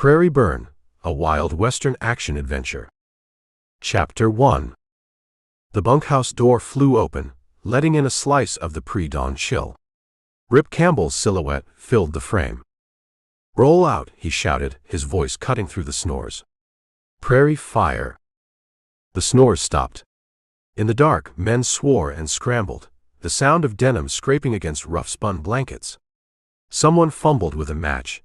Prairie Burn, a wild western action adventure. Chapter 1. The bunkhouse door flew open, letting in a slice of the pre-dawn chill. Rip Campbell's silhouette filled the frame. "Roll out," he shouted, his voice cutting through the snores. "Prairie fire." The snores stopped. In the dark, men swore and scrambled, the sound of denim scraping against rough-spun blankets. Someone fumbled with a match,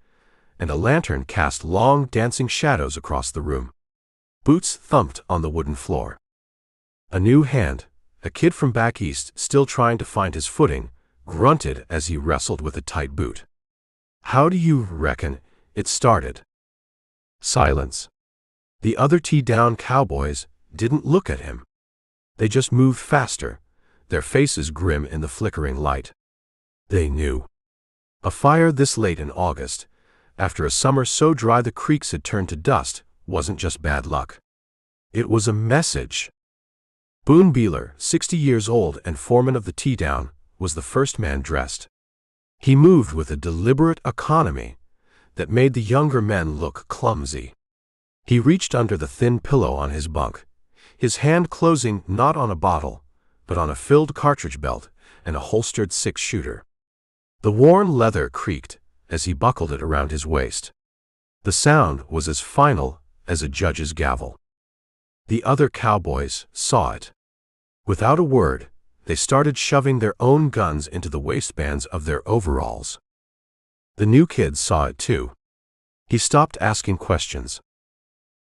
and a lantern cast long, dancing shadows across the room. Boots thumped on the wooden floor. A new hand, a kid from back east still trying to find his footing, grunted as he wrestled with a tight boot. "How do you reckon it started?" Silence. The other Teaown cowboys didn't look at him. They just moved faster, their faces grim in the flickering light. They knew. A fire this late in August, after a summer so dry the creeks had turned to dust, wasn't just bad luck. It was a message. Boone Beeler, 60 years old and foreman of the Teaown, was the first man dressed. He moved with a deliberate economy that made the younger men look clumsy. He reached under the thin pillow on his bunk, his hand closing not on a bottle, but on a filled cartridge belt and a holstered six-shooter. The worn leather creaked as he buckled it around his waist. The sound was as final as a judge's gavel. The other cowboys saw it. Without a word, they started shoving their own guns into the waistbands of their overalls. The new kid saw it too. He stopped asking questions.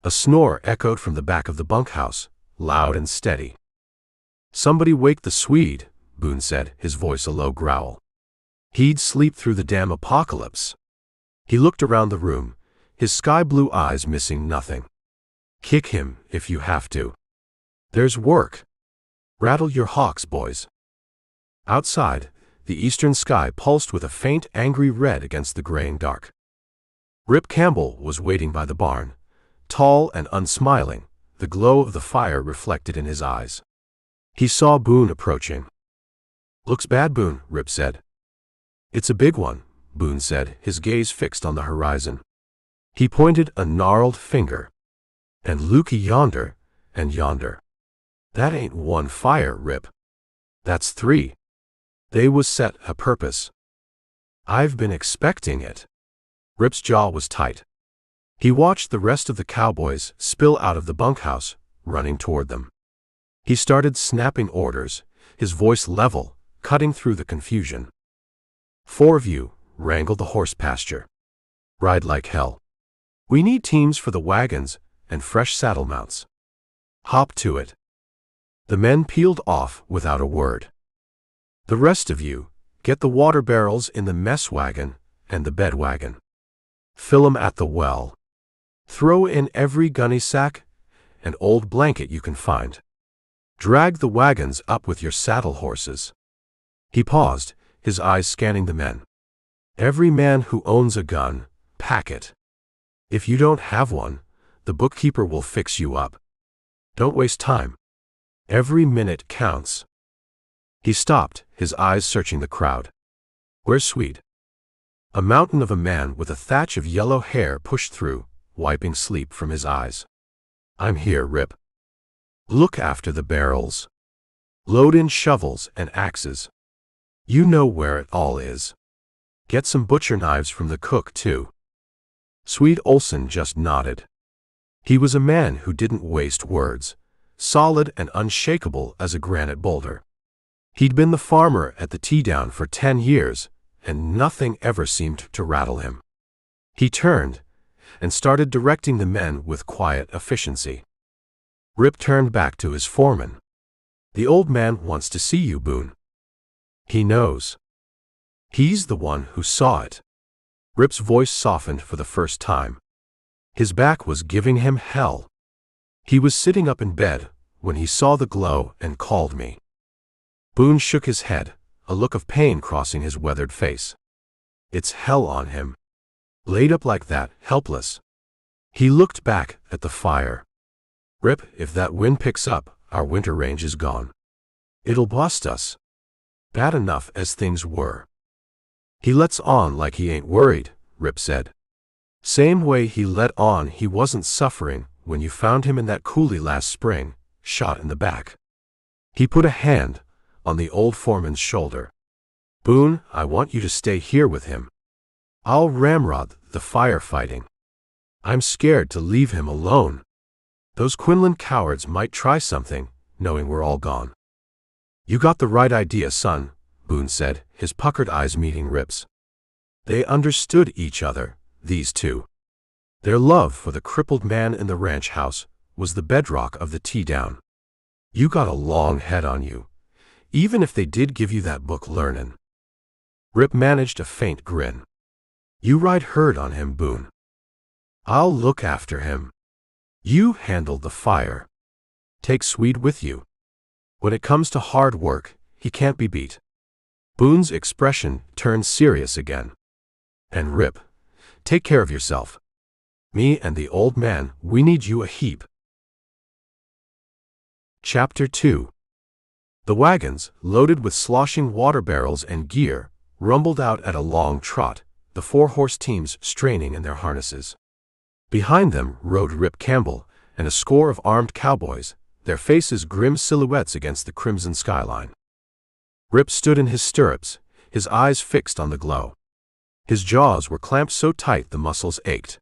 A snore echoed from the back of the bunkhouse, loud and steady. "Somebody wake the Swede," Boone said, his voice a low growl. He'd sleep through the damn apocalypse. He looked around the room, his sky-blue eyes missing nothing. "Kick him if you have to. There's work. Rattle your hawks, boys." Outside, the eastern sky pulsed with a faint, angry red against the graying dark. Rip Campbell was waiting by the barn, tall and unsmiling, the glow of the fire reflected in his eyes. He saw Boone approaching. "Looks bad, Boone," Rip said. "It's a big one," Boone said, his gaze fixed on the horizon. He pointed a gnarled finger. "And looky yonder, and yonder. That ain't one fire, Rip. That's three. They was set a purpose. I've been expecting it." Rip's jaw was tight. He watched the rest of the cowboys spill out of the bunkhouse, running toward them. He started snapping orders, his voice level, cutting through the confusion. "4 of you, wrangle the horse pasture. Ride like hell. We need teams for the wagons and fresh saddle mounts. Hop to it." The men peeled off without a word. "The rest of you, get the water barrels in the mess wagon and the bed wagon. Fill 'em at the well. Throw in every gunny sack and old blanket you can find. Drag the wagons up with your saddle horses." He paused, his eyes scanning the men. "Every man who owns a gun, pack it. If you don't have one, the bookkeeper will fix you up. Don't waste time. Every minute counts." He stopped, his eyes searching the crowd. "Where's Swede?" A mountain of a man with a thatch of yellow hair pushed through, wiping sleep from his eyes. "I'm here, Rip. Look after the barrels. Load in shovels and axes. You know where it all is. Get some butcher knives from the cook, too." Swede Olson just nodded. He was a man who didn't waste words, solid and unshakable as a granite boulder. He'd been the farmer at the Teaown for 10 years, and nothing ever seemed to rattle him. He turned and started directing the men with quiet efficiency. Rip turned back to his foreman. "The old man wants to see you, Boone. He knows. He's the one who saw it." Rip's voice softened for the first time. His back was giving him hell. "He was sitting up in bed when he saw the glow and called me." Boone shook his head, a look of pain crossing his weathered face. "It's hell on him. Laid up like that, helpless." He looked back at the fire. "Rip, if that wind picks up, our winter range is gone. It'll bust us. Bad enough as things were." "He lets on like he ain't worried," Rip said. Same way he let on he wasn't suffering when you found him in that coulee last spring, shot in the back. He put a hand on the old foreman's shoulder. Boone, I want you to stay here with him. I'll ramrod the firefighting. I'm scared to leave him alone. Those Quinlan cowards might try something, knowing we're all gone. You got the right idea, son, Boone said, his puckered eyes meeting Rip's. They understood each other, these two. Their love for the crippled man in the ranch house was the bedrock of the Teaown. You got a long head on you, even if they did give you that book learnin'. Rip managed a faint grin. You ride herd on him, Boone. I'll look after him. You handle the fire. Take Swede with you. When it comes to hard work, he can't be beat. Boone's expression turned serious again. And Rip, take care of yourself. Me and the old man, we need you a heap. Chapter 2. The wagons, loaded with sloshing water barrels and gear, rumbled out at a long trot, the 4-horse teams straining in their harnesses. Behind them rode Rip Campbell and a score of armed cowboys, their faces grim silhouettes against the crimson skyline. Rip stood in his stirrups, his eyes fixed on the glow. His jaws were clamped so tight the muscles ached.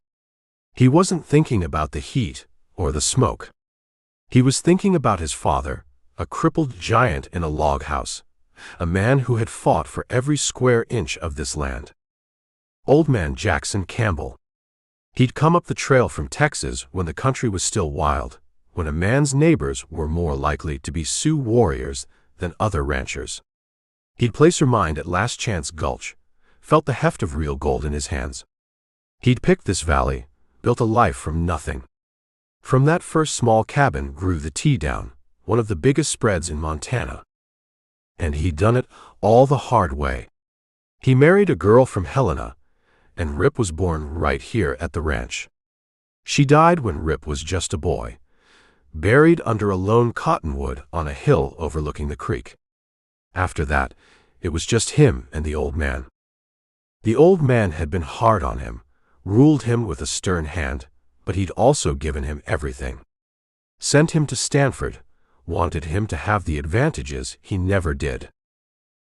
He wasn't thinking about the heat or the smoke. He was thinking about his father, a crippled giant in a log house, a man who had fought for every square inch of this land. Old Man Jackson Campbell. He'd come up the trail from Texas when the country was still wild, when a man's neighbors were more likely to be Sioux warriors than other ranchers. He'd placer mined at Last Chance Gulch, felt the heft of real gold in his hands. He'd picked this valley, built a life from nothing. From that first small cabin grew the Teaown, one of the biggest spreads in Montana. And he'd done it all the hard way. He married a girl from Helena, and Rip was born right here at the ranch. She died when Rip was just a boy, buried under a lone cottonwood on a hill overlooking the creek. After that, it was just him and the old man. The old man had been hard on him, ruled him with a stern hand, but he'd also given him everything. Sent him to Stanford, wanted him to have the advantages he never did.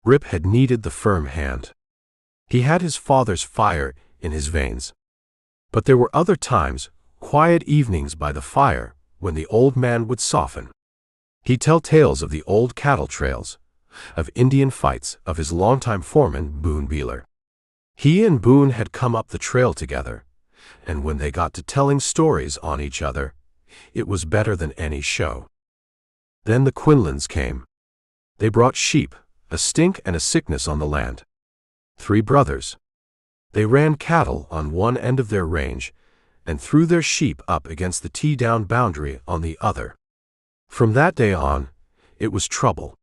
Rip had needed the firm hand. He had his father's fire in his veins. But there were other times, quiet evenings by the fire, when the old man would soften. He'd tell tales of the old cattle trails, of Indian fights, of his longtime foreman, Boone Beeler. He and Boone had come up the trail together, and when they got to telling stories on each other, it was better than any show. Then the Quinlans came. They brought sheep, a stink and a sickness on the land. 3 brothers. They ran cattle on one end of their range and threw their sheep up against the Teaown boundary on the other. From that day on, it was trouble.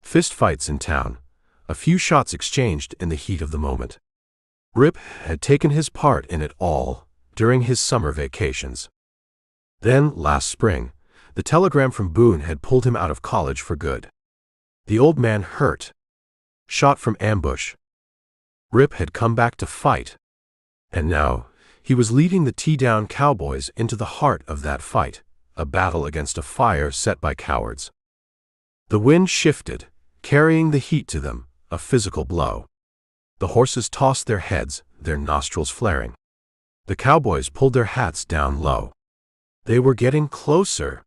Fist fights in town, a few shots exchanged in the heat of the moment. Rip had taken his part in it all during his summer vacations. Then, last spring, the telegram from Boone had pulled him out of college for good. The old man hurt. Shot from ambush. Rip had come back to fight. And now, he was leading the Teaown cowboys into the heart of that fight, a battle against a fire set by cowards. The wind shifted, carrying the heat to them, a physical blow. The horses tossed their heads, their nostrils flaring. The cowboys pulled their hats down low. They were getting closer.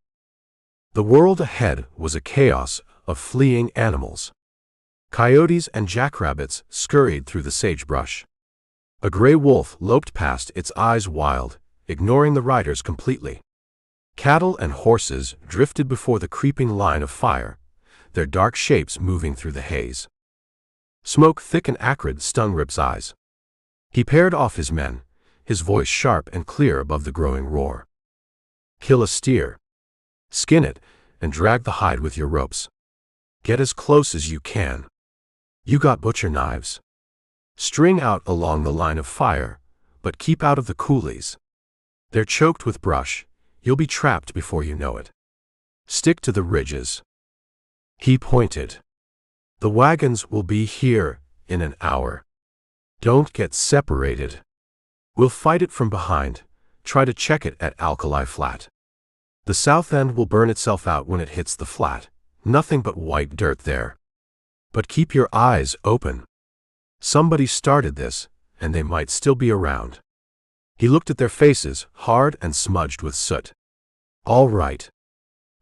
The world ahead was a chaos of fleeing animals. Coyotes and jackrabbits scurried through the sagebrush. A gray wolf loped past, its eyes wild, ignoring the riders completely. Cattle and horses drifted before the creeping line of fire, their dark shapes moving through the haze. Smoke thick and acrid stung Rip's eyes. He paired off his men, his voice sharp and clear above the growing roar. Kill a steer. Skin it, and drag the hide with your ropes. Get as close as you can. You got butcher knives. String out along the line of fire, but keep out of the coulees. They're choked with brush, you'll be trapped before you know it. Stick to the ridges. He pointed. The wagons will be here in an hour. Don't get separated. We'll fight it from behind, try to check it at Alkali Flat. The south end will burn itself out when it hits the flat, nothing but white dirt there. But keep your eyes open. Somebody started this, and they might still be around. He looked at their faces, hard and smudged with soot. All right.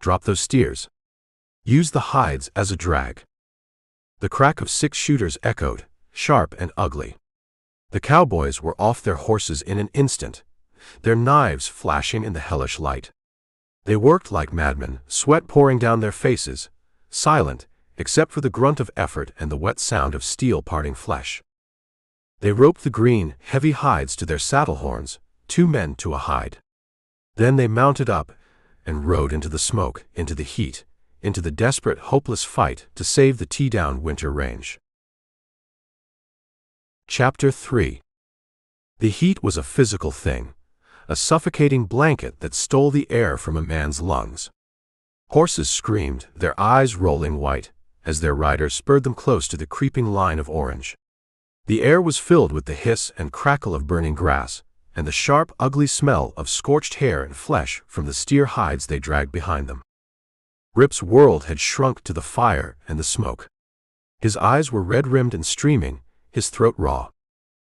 Drop those steers. Use the hides as a drag. The crack of 6 shooters echoed, sharp and ugly. The cowboys were off their horses in an instant, their knives flashing in the hellish light. They worked like madmen, sweat pouring down their faces, silent, except for the grunt of effort and the wet sound of steel parting flesh. They roped the green, heavy hides to their saddle horns, 2 men to a hide. Then they mounted up and rode into the smoke, into the heat, into the desperate, hopeless fight to save the Teaown winter range. Chapter 3. The heat was a physical thing, a suffocating blanket that stole the air from a man's lungs. Horses screamed, their eyes rolling white, as their riders spurred them close to the creeping line of orange. The air was filled with the hiss and crackle of burning grass, and the sharp, ugly smell of scorched hair and flesh from the steer hides they dragged behind them. Rip's world had shrunk to the fire and the smoke. His eyes were red-rimmed and streaming, his throat raw.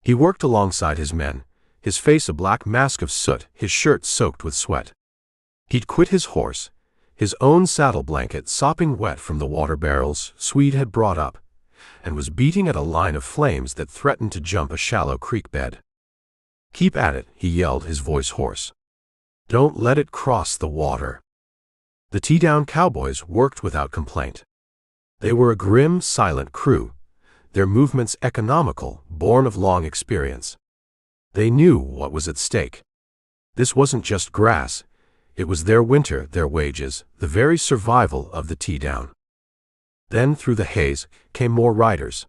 He worked alongside his men, his face a black mask of soot, his shirt soaked with sweat. He'd quit his horse, his own saddle blanket sopping wet from the water barrels Swede had brought up, and was beating at a line of flames that threatened to jump a shallow creek bed. Keep at it, he yelled, his voice hoarse. Don't let it cross the water. The Teaown cowboys worked without complaint. They were a grim, silent crew, their movements economical, born of long experience. They knew what was at stake. This wasn't just grass, it was their winter, their wages, the very survival of the Teaown. Then through the haze came more riders.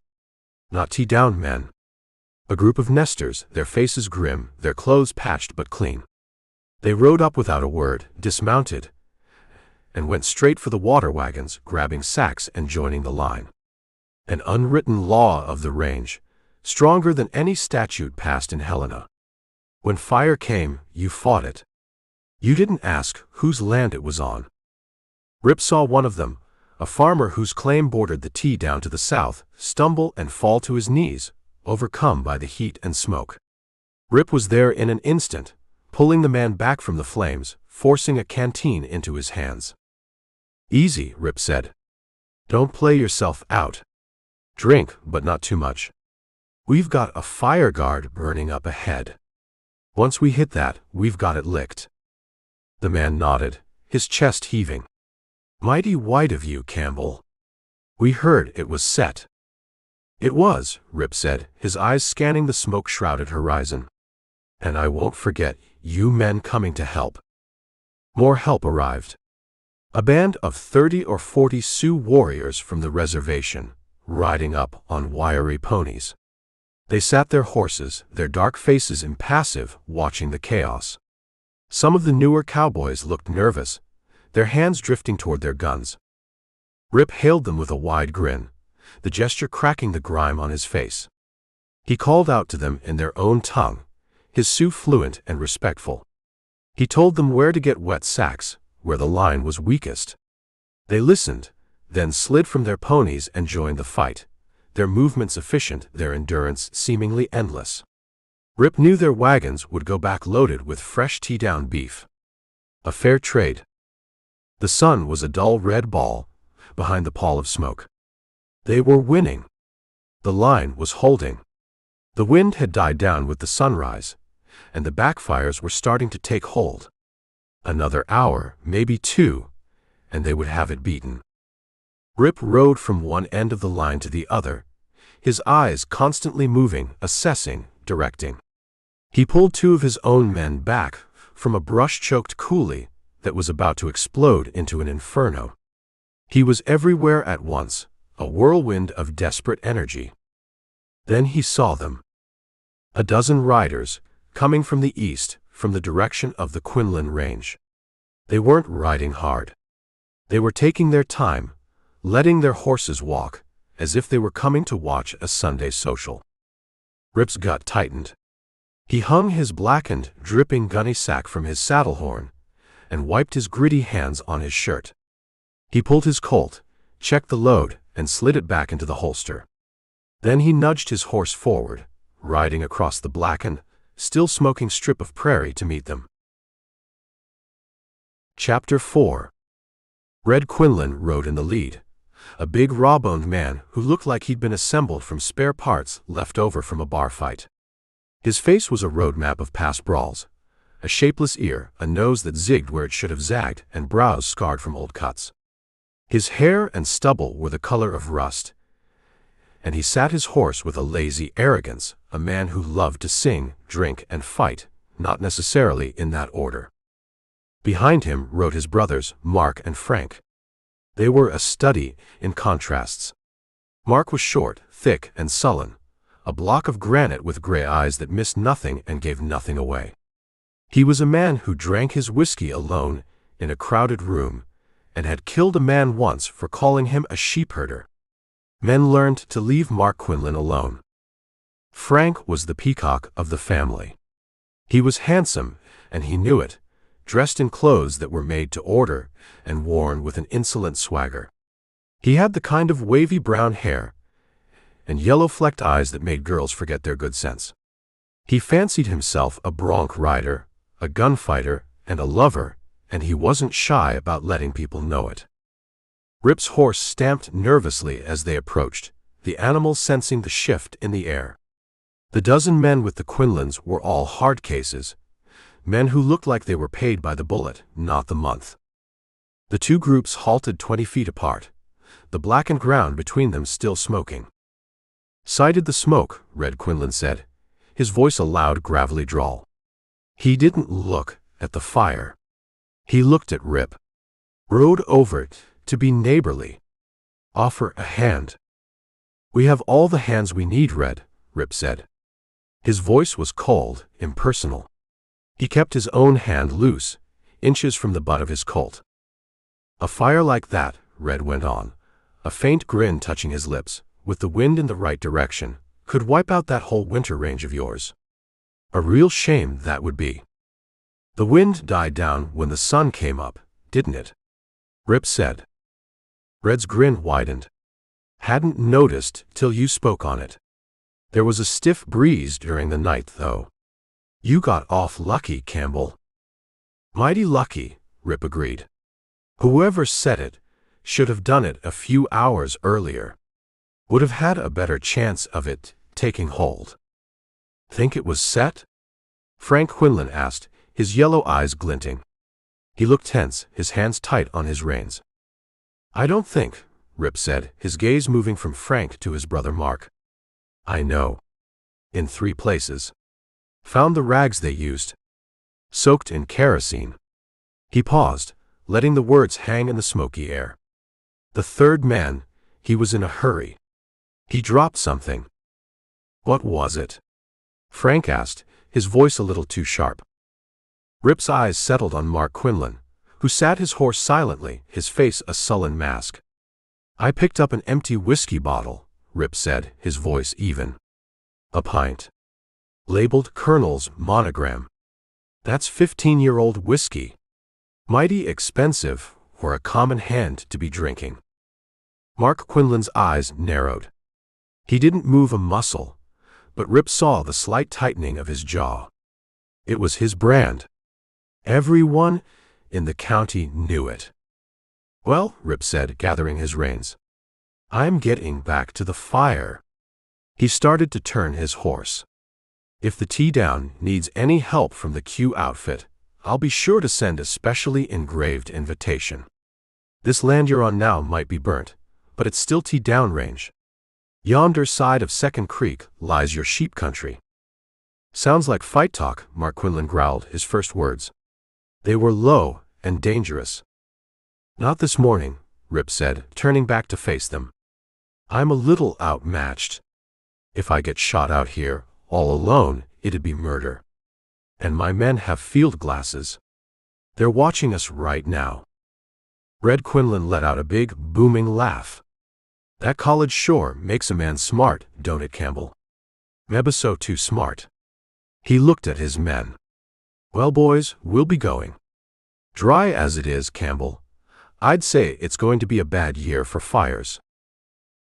Not Teaown men. A group of nesters, their faces grim, their clothes patched but clean. They rode up without a word, dismounted, and went straight for the water wagons, grabbing sacks and joining the line. An unwritten law of the range, stronger than any statute passed in Helena. When fire came, you fought it. You didn't ask whose land it was on. Rip saw one of them, a farmer whose claim bordered the Teaown to the south, stumble and fall to his knees, overcome by the heat and smoke. Rip was there in an instant, pulling the man back from the flames, forcing a canteen into his hands. Easy, Rip said. Don't play yourself out. Drink, but not too much. We've got a fire guard burning up ahead. Once we hit that, we've got it licked. The man nodded, his chest heaving. Mighty white of you, Campbell. We heard it was set. It was, Rip said, his eyes scanning the smoke-shrouded horizon. And I won't forget you men coming to help. More help arrived. A band of 30 or 40 Sioux warriors from the reservation, riding up on wiry ponies. They sat their horses, their dark faces impassive, watching the chaos. Some of the newer cowboys looked nervous, their hands drifting toward their guns. Rip hailed them with a wide grin, the gesture cracking the grime on his face. He called out to them in their own tongue, his Sioux fluent and respectful. He told them where to get wet sacks, where the line was weakest. They listened, then slid from their ponies and joined the fight, their movements efficient, their endurance seemingly endless. Rip knew their wagons would go back loaded with fresh Teaown beef. A fair trade. The sun was a dull red ball behind the pall of smoke. They were winning. The line was holding. The wind had died down with the sunrise, and the backfires were starting to take hold. Another hour, maybe 2, and they would have it beaten. Rip rode from one end of the line to the other, his eyes constantly moving, assessing, directing. He pulled 2 of his own men back from a brush-choked coulee that was about to explode into an inferno. He was everywhere at once, a whirlwind of desperate energy. Then he saw them. A dozen riders, coming from the east, from the direction of the Quinlan range. They weren't riding hard. They were taking their time, letting their horses walk, as if they were coming to watch a Sunday social. Rip's gut tightened. He hung his blackened, dripping gunny sack from his saddle horn, and wiped his gritty hands on his shirt. He pulled his Colt, checked the load, and slid it back into the holster. Then he nudged his horse forward, riding across the blackened, still smoking strip of prairie to meet them. Chapter 4. Red Quinlan rode in the lead, a big raw-boned man who looked like he'd been assembled from spare parts left over from a bar fight. His face was a road map of past brawls, a shapeless ear, a nose that zigged where it should have zagged, and brows scarred from old cuts. His hair and stubble were the color of rust, and he sat his horse with a lazy arrogance, a man who loved to sing, drink, and fight, not necessarily in that order. Behind him rode his brothers, Mark and Frank. They were a study in contrasts. Mark was short, thick, and sullen, a block of granite with gray eyes that missed nothing and gave nothing away. He was a man who drank his whiskey alone in a crowded room and had killed a man once for calling him a sheepherder. Men learned to leave Mark Quinlan alone. Frank was the peacock of the family. He was handsome, and he knew it, dressed in clothes that were made to order and worn with an insolent swagger. He had the kind of wavy brown hair and yellow-flecked eyes that made girls forget their good sense. He fancied himself a bronc rider, a gunfighter, and a lover, and he wasn't shy about letting people know it. Rip's horse stamped nervously as they approached, the animal sensing the shift in the air. The dozen men with the Quinlans were all hard cases, men who looked like they were paid by the bullet, not the month. The two groups halted 20 feet apart, the blackened ground between them still smoking. "Sighted the smoke," Red Quinlan said, his voice a loud, gravelly drawl. He didn't look at the fire. He looked at Rip. "Rode over it to be neighborly. Offer a hand." "We have all the hands we need, Red," Rip said. His voice was cold, impersonal. He kept his own hand loose, inches from the butt of his Colt. "A fire like that," Red went on, a faint grin touching his lips, "with the wind in the right direction, could wipe out that whole winter range of yours. A real shame that would be." "The wind died down when the sun came up, didn't it?" Rip said. Red's grin widened. "Hadn't noticed till you spoke on it. There was a stiff breeze during the night, though. You got off lucky, Campbell." "Mighty lucky," Rip agreed. "Whoever said it should have done it a few hours earlier. Would have had a better chance of it taking hold." "Think it was set?" Frank Quinlan asked, his yellow eyes glinting. He looked tense, his hands tight on his reins. "I don't think," Rip said, his gaze moving from Frank to his brother Mark. "I know. In 3 places. Found the rags they used. Soaked in kerosene." He paused, letting the words hang in the smoky air. "The third man, he was in a hurry. He dropped something." "What was it?" Frank asked, his voice a little too sharp. Rip's eyes settled on Mark Quinlan, who sat his horse silently, his face a sullen mask. "I picked up an empty whiskey bottle," Rip said, his voice even. "A pint. Labeled Colonel's monogram. That's 15-year-old whiskey. Mighty expensive for a common hand to be drinking." Mark Quinlan's eyes narrowed. He didn't move a muscle, but Rip saw the slight tightening of his jaw. It was his brand. Everyone in the county knew it. "Well," Rip said, gathering his reins, "I'm getting back to the fire." He started to turn his horse. "If the Teaown needs any help from the Q outfit, I'll be sure to send a specially engraved invitation. This land you're on now might be burnt, but it's still Teaown range. Yonder side of Second Creek lies your sheep country." "Sounds like fight talk," Mark Quinlan growled, his first words. They were low and dangerous. "Not this morning," Rip said, turning back to face them. "I'm a little outmatched. If I get shot out here, all alone, it'd be murder. And my men have field glasses. They're watching us right now." Red Quinlan let out a big, booming laugh. "That college sure makes a man smart, don't it, Campbell? Mebbe so too smart." He looked at his men. "Well, boys, we'll be going. Dry as it is, Campbell, I'd say it's going to be a bad year for fires."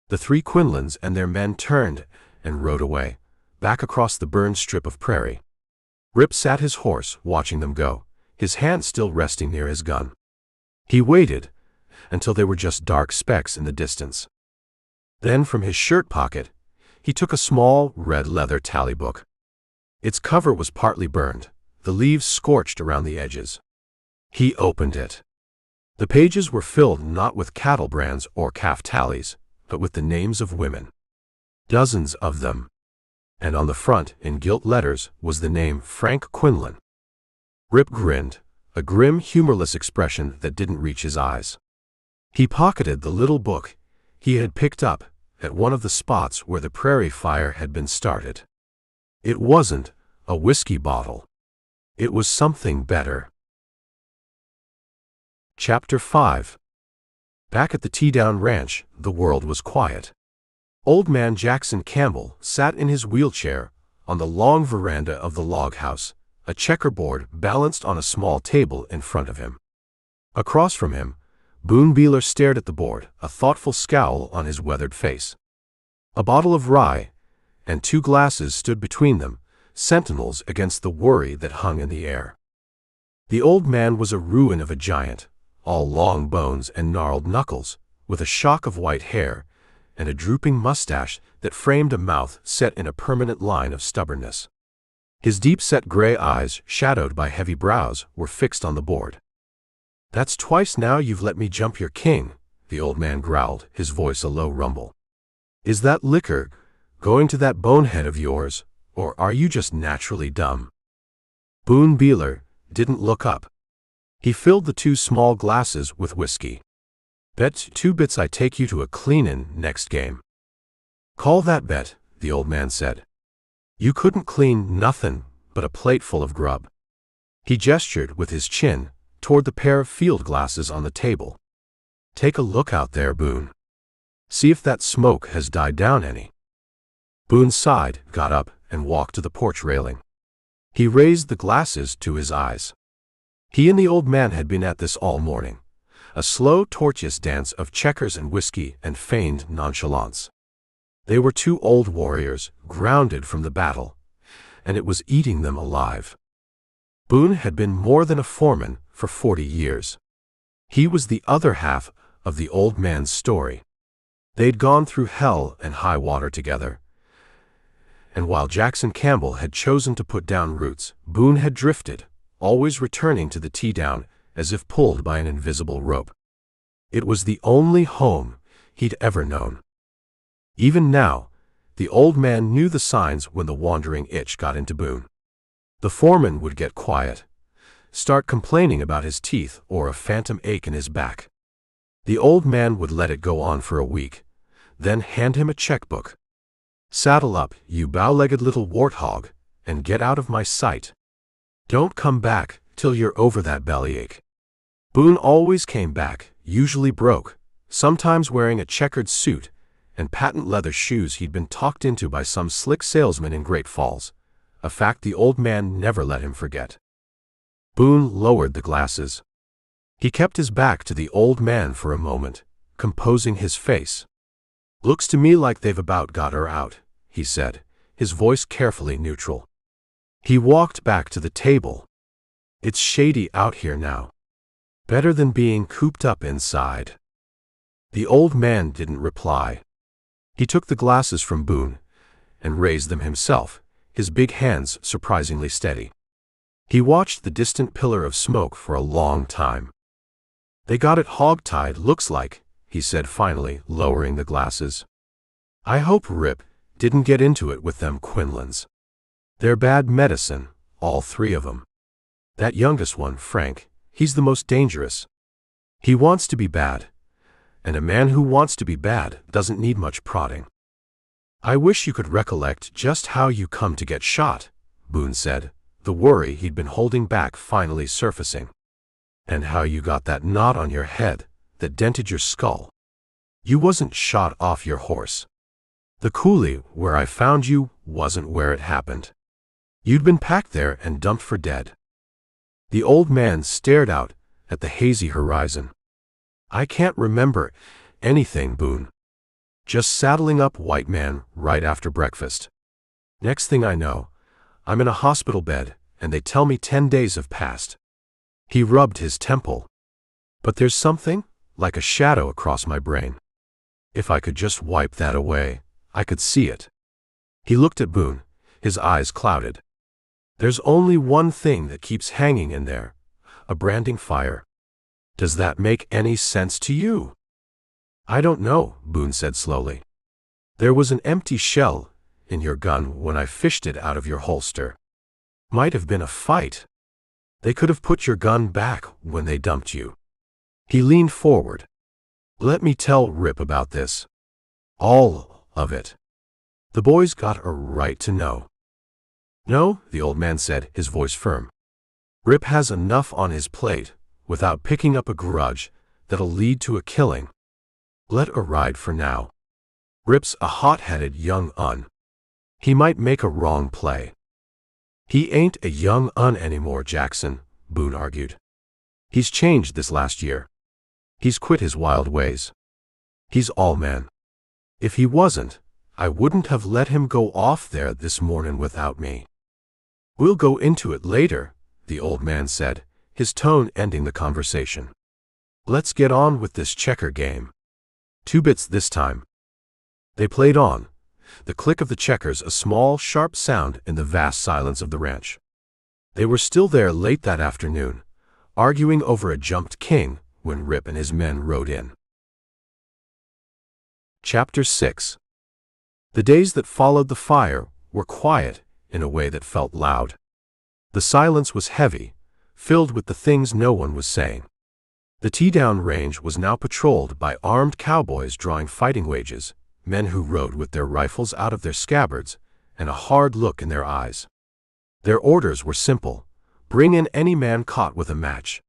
The 3 Quinlans and their men turned and rode away, back across the burned strip of prairie. Rip sat his horse, watching them go, his hand still resting near his gun. He waited until they were just dark specks in the distance. Then from his shirt pocket, he took a small, red leather tally book. Its cover was partly burned, the leaves scorched around the edges. He opened it. The pages were filled not with cattle brands or calf tallies, but with the names of women. Dozens of them. And on the front, in gilt letters, was the name Frank Quinlan. Rip grinned, a grim, humorless expression that didn't reach his eyes. He pocketed the little book he had picked up at one of the spots where the prairie fire had been started. It wasn't a whiskey bottle. It was something better. Chapter 5. Back at the Teaown ranch, the world was quiet. Old man Jackson Campbell sat in his wheelchair on the long veranda of the log house, a checkerboard balanced on a small table in front of him. Across from him, Boone Beeler stared at the board, a thoughtful scowl on his weathered face. A bottle of rye and 2 glasses stood between them, sentinels against the worry that hung in the air. The old man was a ruin of a giant, all long bones and gnarled knuckles, with a shock of white hair and a drooping mustache that framed a mouth set in a permanent line of stubbornness. His deep-set gray eyes, shadowed by heavy brows, were fixed on the board. "That's twice now you've let me jump your king," the old man growled, his voice a low rumble. "Is that liquor going to that bonehead of yours, or are you just naturally dumb?" Boone Beeler didn't look up. He filled the 2 small glasses with whiskey. "Bet 2 bits I take you to a cleanin' next game." "Call that bet," the old man said. "You couldn't clean nothin' but a plate full of grub." He gestured with his chin toward the pair of field glasses on the table. "Take a look out there, Boone. See if that smoke has died down any." Boone sighed, got up, and walked to the porch railing. He raised the glasses to his eyes. He and the old man had been at this all morning, a slow, tortuous dance of checkers and whiskey and feigned nonchalance. They were 2 old warriors, grounded from the battle, and it was eating them alive. Boone had been more than a foreman for 40 years. He was the other half of the old man's story. They'd gone through hell and high water together, and while Jackson Campbell had chosen to put down roots, Boone had drifted, always returning to the Teaown as if pulled by an invisible rope. It was the only home he'd ever known. Even now, the old man knew the signs when the wandering itch got into Boone. The foreman would get quiet, start complaining about his teeth or a phantom ache in his back. The old man would let it go on for a week, then hand him a checkbook. "Saddle up, you bow-legged little warthog, and get out of my sight. Don't come back till you're over that bellyache." Boone always came back, usually broke, sometimes wearing a checkered suit and patent leather shoes he'd been talked into by some slick salesman in Great Falls, a fact the old man never let him forget. Boone lowered the glasses. He kept his back to the old man for a moment, composing his face. "Looks to me like they've about got her out," he said, his voice carefully neutral. He walked back to the table. "It's shady out here now. Better than being cooped up inside." The old man didn't reply. He took the glasses from Boone and raised them himself, his big hands surprisingly steady. He watched the distant pillar of smoke for a long time. "They got it hog-tied, looks like," he said finally, lowering the glasses. "I hope Rip didn't get into it with them Quinlans. They're bad medicine, all 3 of them. That youngest one, Frank, he's the most dangerous. He wants to be bad, and a man who wants to be bad doesn't need much prodding." "I wish you could recollect just how you come to get shot," Boone said, the worry he'd been holding back finally surfacing. "And how you got that knot on your head that dented your skull. You wasn't shot off your horse. The coulee where I found you wasn't where it happened." You'd been packed there and dumped for dead. The old man stared out at the hazy horizon. I can't remember anything, Boone. Just saddling up, white man, right after breakfast. Next thing I know, I'm in a hospital bed, and they tell me 10 days have passed. He rubbed his temple. But there's something like a shadow across my brain. If I could just wipe that away, I could see it. He looked at Boone, his eyes clouded. There's only one thing that keeps hanging in there, a branding fire. Does that make any sense to you? I don't know, Boone said slowly. There was an empty shell in your gun when I fished it out of your holster. Might have been a fight. They could have put your gun back when they dumped you. He leaned forward. Let me tell Rip about this. All of it. The boys got a right to know. No, the old man said, his voice firm. Rip has enough on his plate, without picking up a grudge, that'll lead to a killing. Let a ride for now. Rip's a hot-headed young un. He might make a wrong play. He ain't a young un anymore, Jackson, Boone argued. He's changed this last year. He's quit his wild ways. He's all man. If he wasn't, I wouldn't have let him go off there this morning without me. We'll go into it later, the old man said, his tone ending the conversation. Let's get on with this checker game. 2 bits this time. They played on, the click of the checkers a small, sharp sound in the vast silence of the ranch. They were still there late that afternoon, arguing over a jumped king when Rip and his men rode in. Chapter 6. The days that followed the fire were quiet in a way that felt loud. The silence was heavy, filled with the things no one was saying. The Teaown range was now patrolled by armed cowboys drawing fighting wages, men who rode with their rifles out of their scabbards and a hard look in their eyes. Their orders were simple: bring in any man caught with a match.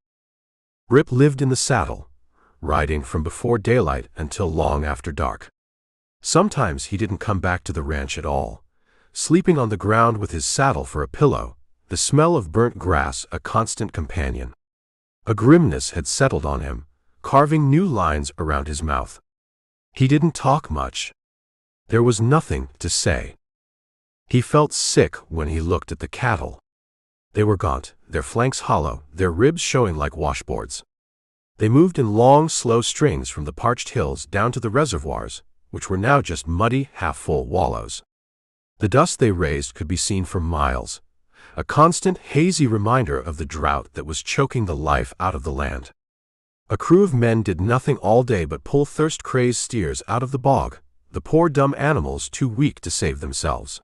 Rip lived in the saddle, riding from before daylight until long after dark. Sometimes he didn't come back to the ranch at all, sleeping on the ground with his saddle for a pillow, the smell of burnt grass a constant companion. A grimness had settled on him, carving new lines around his mouth. He didn't talk much. There was nothing to say. He felt sick when he looked at the cattle. They were gaunt, their flanks hollow, their ribs showing like washboards. They moved in long, slow strings from the parched hills down to the reservoirs, which were now just muddy, half-full wallows. The dust they raised could be seen for miles, a constant, hazy reminder of the drought that was choking the life out of the land. A crew of men did nothing all day but pull thirst-crazed steers out of the bog, the poor dumb animals too weak to save themselves.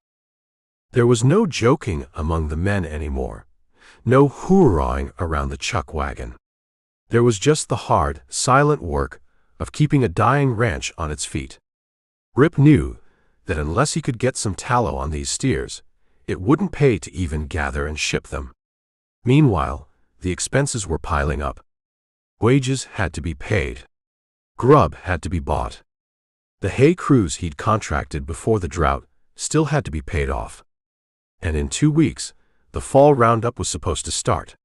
There was no joking among the men anymore, no hoorahing around the chuck wagon. There was just the hard, silent work of keeping a dying ranch on its feet. Rip knew that unless he could get some tallow on these steers, it wouldn't pay to even gather and ship them. Meanwhile, the expenses were piling up. Wages had to be paid. Grub had to be bought. The hay crews he'd contracted before the drought still had to be paid off. And in 2 weeks, the fall roundup was supposed to start.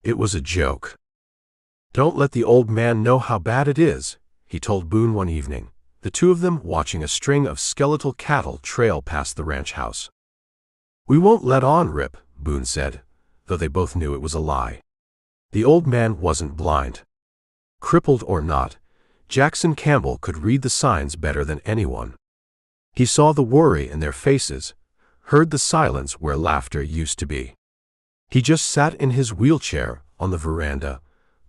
It was a joke. Don't let the old man know how bad it is, he told Boone one evening, the two of them watching a string of skeletal cattle trail past the ranch house. We won't let on, Rip, Boone said, though they both knew it was a lie. The old man wasn't blind. Crippled or not, Jackson Campbell could read the signs better than anyone. He saw the worry in their faces, heard the silence where laughter used to be. He just sat in his wheelchair on the veranda,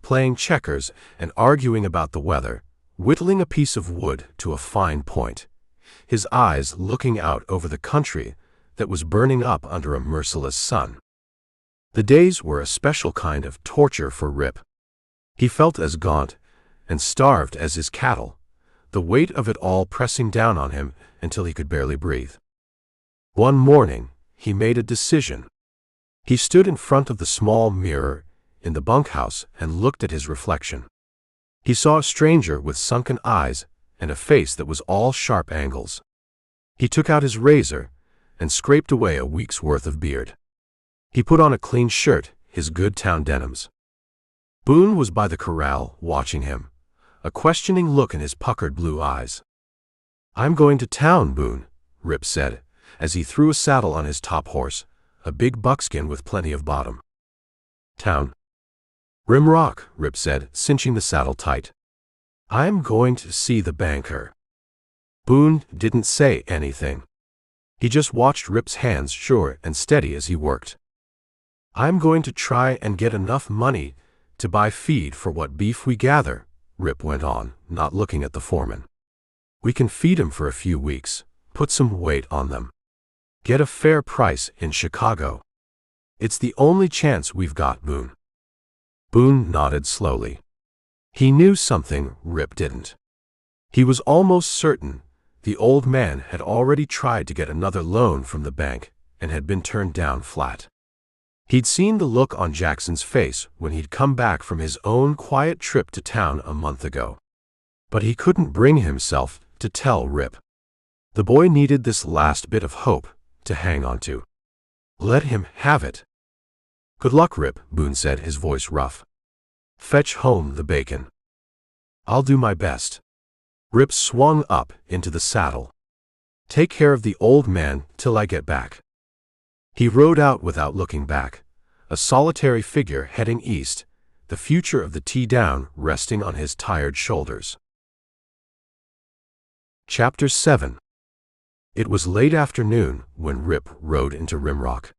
playing checkers and arguing about the weather, whittling a piece of wood to a fine point, his eyes looking out over the country that was burning up under a merciless sun. The days were a special kind of torture for Rip. He felt as gaunt and starved as his cattle, the weight of it all pressing down on him until he could barely breathe. One morning, he made a decision. He stood in front of the small mirror in the bunkhouse and looked at his reflection. He saw a stranger with sunken eyes and a face that was all sharp angles. He took out his razor and scraped away a week's worth of beard. He put on a clean shirt, his good town denims. Boone was by the corral, watching him, a questioning look in his puckered blue eyes. "I'm going to town, Boone," Rip said, as he threw a saddle on his top horse, a big buckskin with plenty of bottom. "Town?" "Rimrock," Rip said, cinching the saddle tight. "I'm going to see the banker." Boone didn't say anything. He just watched Rip's hands sure and steady as he worked. "I'm going to try and get enough money to buy feed for what beef we gather," Rip went on, not looking at the foreman. "We can feed 'em for a few weeks, put some weight on them. Get a fair price in Chicago. It's the only chance we've got, Boone." Boone nodded slowly. He knew something Rip didn't. He was almost certain the old man had already tried to get another loan from the bank and had been turned down flat. He'd seen the look on Jackson's face when he'd come back from his own quiet trip to town a month ago. But he couldn't bring himself to tell Rip. The boy needed this last bit of hope to hang on to. Let him have it. "Good luck, Rip," Boone said, his voice rough. "Fetch home the bacon." "I'll do my best." Rip swung up into the saddle. "Take care of the old man till I get back." He rode out without looking back, a solitary figure heading east, the future of the Teaown resting on his tired shoulders. Chapter 7. It was late afternoon when Rip rode into Rimrock.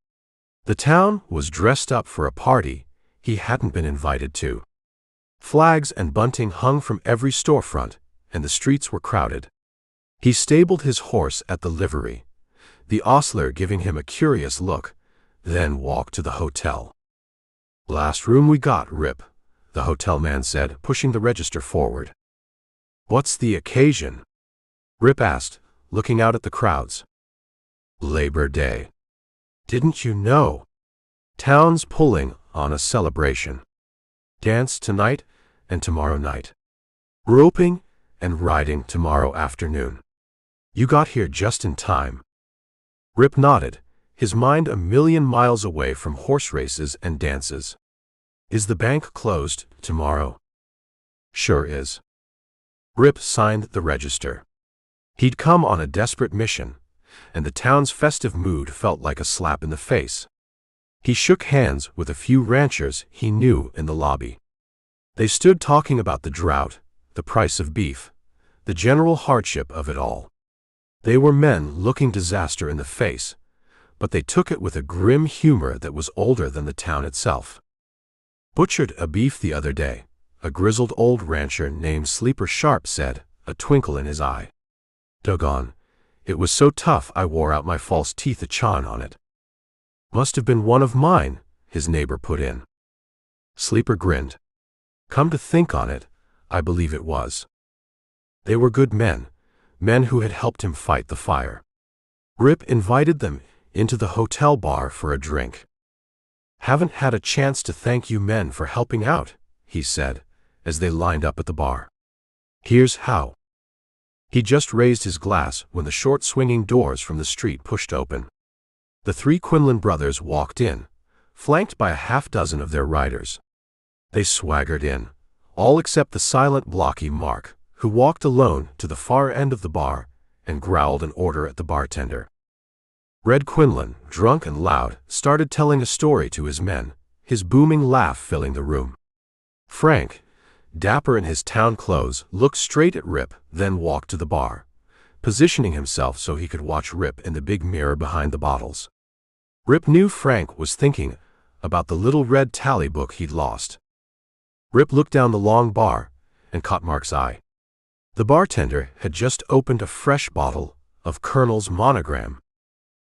The town was dressed up for a party he hadn't been invited to. Flags and bunting hung from every storefront, and the streets were crowded. He stabled his horse at the livery, the ostler giving him a curious look, then walked to the hotel. "Last room we got, Rip," the hotel man said, pushing the register forward. "What's the occasion?" Rip asked, looking out at the crowds. "Labor Day. Didn't you know? Town's pulling on a celebration. Dance tonight and tomorrow night. Roping and riding tomorrow afternoon. You got here just in time." Rip nodded, his mind a million miles away from horse races and dances. "Is the bank closed tomorrow?" "Sure is." Rip signed the register. He'd come on a desperate mission, and the town's festive mood felt like a slap in the face. He shook hands with a few ranchers he knew in the lobby. They stood talking about the drought, the price of beef, the general hardship of it all. They were men looking disaster in the face, but they took it with a grim humor that was older than the town itself. "Butchered a beef the other day," a grizzled old rancher named Sleeper Sharp said, a twinkle in his eye. "Doggone, it was so tough I wore out my false teeth a chawing on it." "Must have been one of mine," his neighbor put in. Sleeper grinned. "Come to think on it, I believe it was." They were good men who had helped him fight the fire. Rip invited them into the hotel bar for a drink. "Haven't had a chance to thank you men for helping out," he said, as they lined up at the bar. "Here's how." He just raised his glass when the short swinging doors from the street pushed open. The three Quinlan brothers walked in, flanked by a half-dozen of their riders. They swaggered in, all except the silent blocky Mark, who walked alone to the far end of the bar and growled an order at the bartender. Red Quinland, drunk and loud, started telling a story to his men, his booming laugh filling the room. Frank, dapper in his town clothes, looked straight at Rip, then walked to the bar, positioning himself so he could watch Rip in the big mirror behind the bottles. Rip knew Frank was thinking about the little red tally book he'd lost. Rip looked down the long bar and caught Mark's eye. The bartender had just opened a fresh bottle of Colonel's Monogram.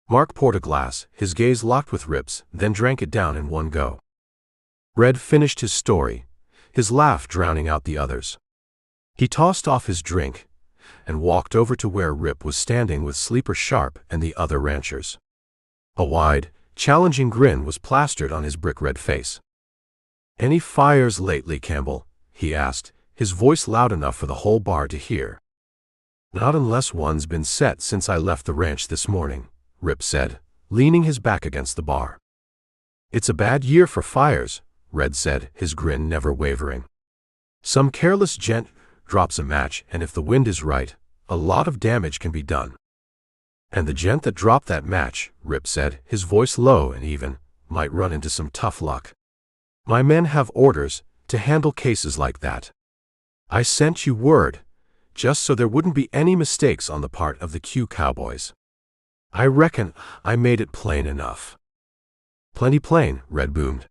Mark poured a glass, his gaze locked with Rip's, then drank it down in one go. Red finished his story, his laugh drowning out the others. He tossed off his drink and walked over to where Rip was standing with Sleeper Sharp and the other ranchers. A wide, challenging grin was plastered on his brick-red face. "Any fires lately, Campbell?" he asked, his voice loud enough for the whole bar to hear. "Not unless one's been set since I left the ranch this morning," Rip said, leaning his back against the bar. It's a bad year for fires, Red said, his grin never wavering. Some careless gent drops a match, and if the wind is right, a lot of damage can be done. And the gent that dropped that match, Rip said, his voice low and even, might run into some tough luck. My men have orders to handle cases like that. I sent you word, just so there wouldn't be any mistakes on the part of the Q cowboys. I reckon I made it plain enough. Plenty plain, Red boomed.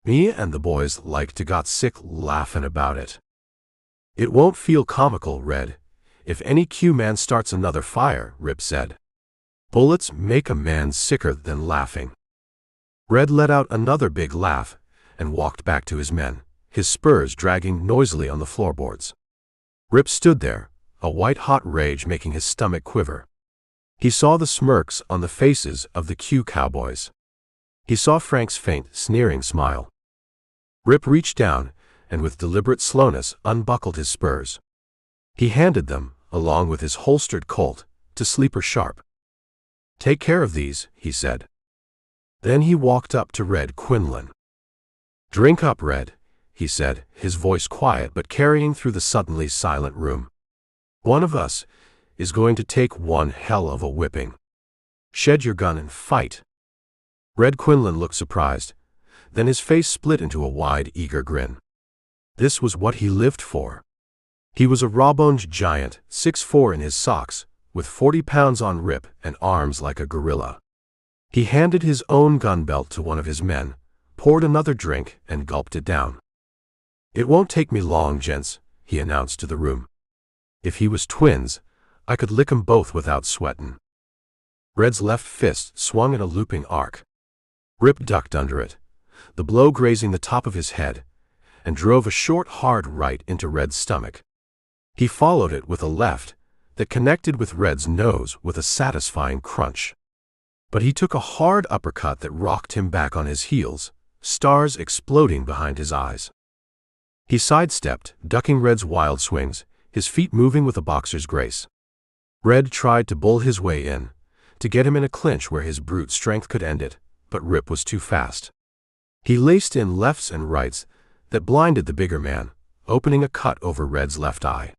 Me and the boys like to got sick laughing about it. It won't feel comical, Red, if any Q man starts another fire, Rip said. Bullets make a man sicker than laughing. Red let out another big laugh and walked back to his men, his spurs dragging noisily on the floorboards. Rip stood there, a white-hot rage making his stomach quiver. He saw the smirks on the faces of the Q cowboys. He saw Frank's faint, sneering smile. Rip reached down and with deliberate slowness unbuckled his spurs. He handed them, along with his holstered Colt, to Sleeper Sharp. Take care of these, he said. Then he walked up to Red Quinlan. Drink up, Red, he said, his voice quiet but carrying through the suddenly silent room. One of us is going to take one hell of a whipping. Shed your gun and fight. Red Quinlan looked surprised. Then his face split into a wide, eager grin. This was what he lived for. He was a raw-boned giant, 6'4" in his socks, with 40 pounds on Rip and arms like a gorilla. He handed his own gun belt to one of his men, poured another drink, and gulped it down. It won't take me long, gents, he announced to the room. If he was twins, I could lick 'em both without sweatin'. Red's left fist swung in a looping arc. Rip ducked under it, the blow grazing the top of his head, and drove a short, hard right into Red's stomach. He followed it with a left that connected with Red's nose with a satisfying crunch. But he took a hard uppercut that rocked him back on his heels, stars exploding behind his eyes. He sidestepped, ducking Red's wild swings, his feet moving with a boxer's grace. Red tried to bull his way in, to get him in a clinch where his brute strength could end it, but Rip was too fast. He laced in lefts and rights that blinded the bigger man, opening a cut over Red's left eye.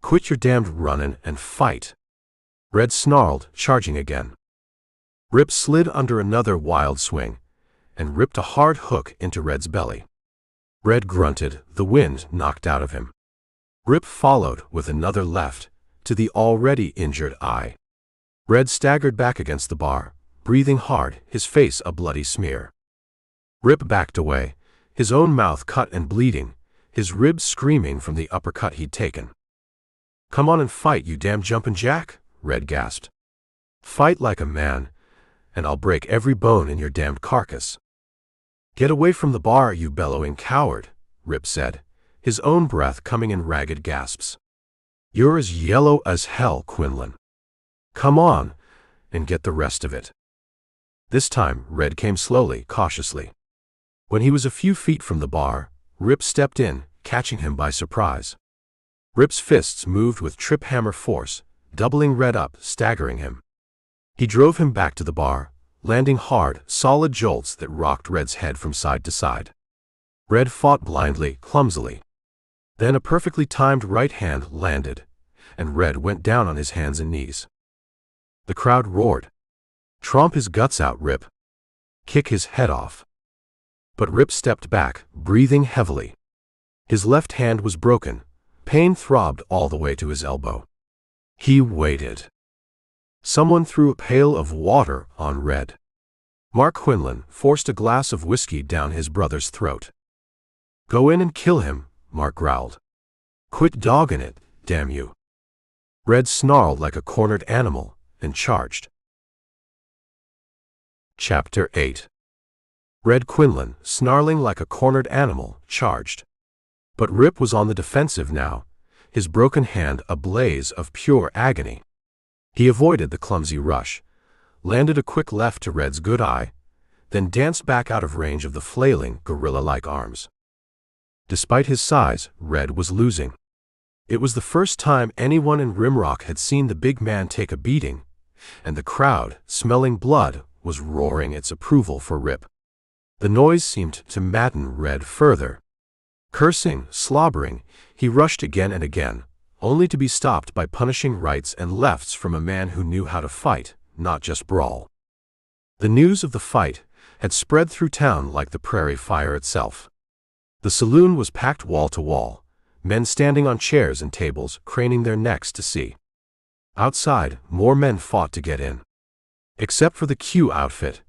Quit your damned runnin' and fight. Red snarled, charging again. Rip slid under another wild swing and ripped a hard hook into Red's belly. Red grunted, the wind knocked out of him. Rip followed with another left to the already injured eye. Red staggered back against the bar, breathing hard, his face a bloody smear. Rip backed away, his own mouth cut and bleeding, his ribs screaming from the uppercut he'd taken. Come on and fight, you damn jumpin' jack, Red gasped. Fight like a man, and I'll break every bone in your damned carcass. Get away from the bar, you bellowing coward, Rip said, his own breath coming in ragged gasps. You're as yellow as hell, Quinlan. Come on, and get the rest of it. This time, Red came slowly, cautiously. When he was a few feet from the bar, Rip stepped in, catching him by surprise. Rip's fists moved with trip hammer force, doubling Red up, staggering him. He drove him back to the bar, landing hard, solid jolts that rocked Red's head from side to side. Red fought blindly, clumsily. Then a perfectly timed right hand landed, and Red went down on his hands and knees. The crowd roared. Tromp his guts out, Rip. Kick his head off. But Rip stepped back, breathing heavily. His left hand was broken. Pain throbbed all the way to his elbow. He waited. Someone threw a pail of water on Red. Mark Quinlan forced a glass of whiskey down his brother's throat. Go in and kill him, Mark growled. Quit dogging it, damn you. Red snarled like a cornered animal and charged. Chapter 8. Red Quinlan, snarling like a cornered animal, charged. But Rip was on the defensive now, his broken hand a blaze of pure agony. He avoided the clumsy rush, landed a quick left to Red's good eye, then danced back out of range of the flailing, gorilla-like arms. Despite his size, Red was losing. It was the first time anyone in Rimrock had seen the big man take a beating, and the crowd, smelling blood, was roaring its approval for Rip. The noise seemed to madden Red further. Cursing, slobbering, he rushed again and again, only to be stopped by punishing rights and lefts from a man who knew how to fight, not just brawl. The news of the fight had spread through town like the prairie fire itself. The saloon was packed wall to wall, men standing on chairs and tables, craning their necks to see. Outside, more men fought to get in. Except for the Q outfit,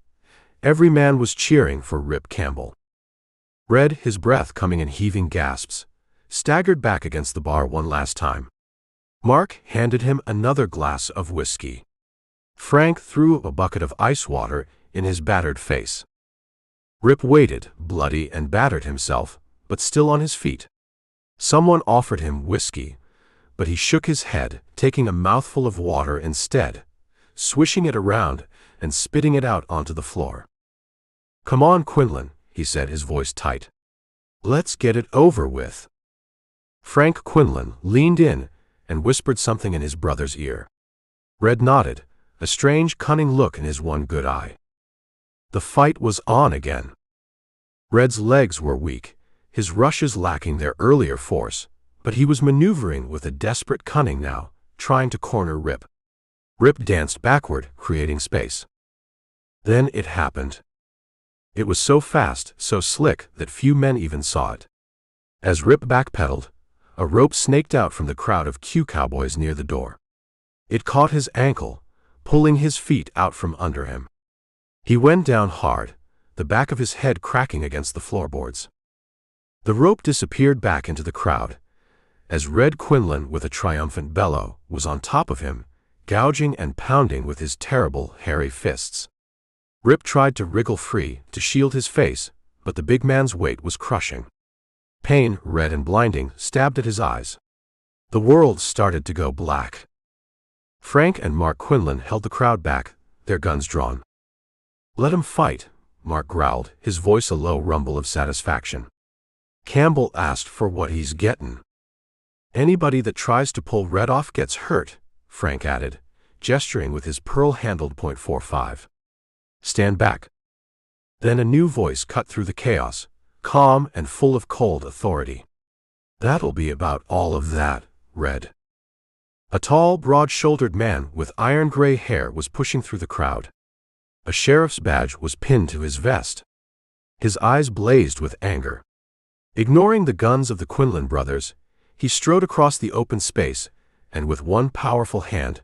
every man was cheering for Rip Campbell. Red, his breath coming in heaving gasps, staggered back against the bar one last time. Mark handed him another glass of whiskey. Frank threw a bucket of ice water in his battered face. Rip waited, bloody and battered himself, but still on his feet. Someone offered him whiskey, but he shook his head, taking a mouthful of water instead, swishing it around and spitting it out onto the floor. "Come on, Quinlan," he said, his voice tight. "Let's get it over with." Frank Quinlan leaned in and whispered something in his brother's ear. Red nodded, a strange, cunning look in his one good eye. The fight was on again. Red's legs were weak, his rushes lacking their earlier force, but he was maneuvering with a desperate cunning now, trying to corner Rip. Rip danced backward, creating space. Then it happened. It was so fast, so slick, that few men even saw it. As Rip backpedaled, a rope snaked out from the crowd of Q cowboys near the door. It caught his ankle, pulling his feet out from under him. He went down hard, the back of his head cracking against the floorboards. The rope disappeared back into the crowd, as Red Quinland, with a triumphant bellow, was on top of him, gouging and pounding with his terrible, hairy fists. Rip tried to wriggle free, to shield his face, but the big man's weight was crushing. Pain, red and blinding, stabbed at his eyes. The world started to go black. Frank and Mark Quinlan held the crowd back, their guns drawn. "Let him fight," Mark growled, his voice a low rumble of satisfaction. "Campbell asked for what he's gettin'." "Anybody that tries to pull Red off gets hurt," Frank added, gesturing with his pearl-handled .45. "Stand back." Then a new voice cut through the chaos, calm and full of cold authority. "That'll be about all of that, Red." A tall, broad-shouldered man with iron-gray hair was pushing through the crowd. A sheriff's badge was pinned to his vest. His eyes blazed with anger. Ignoring the guns of the Quinlan brothers, he strode across the open space and with one powerful hand,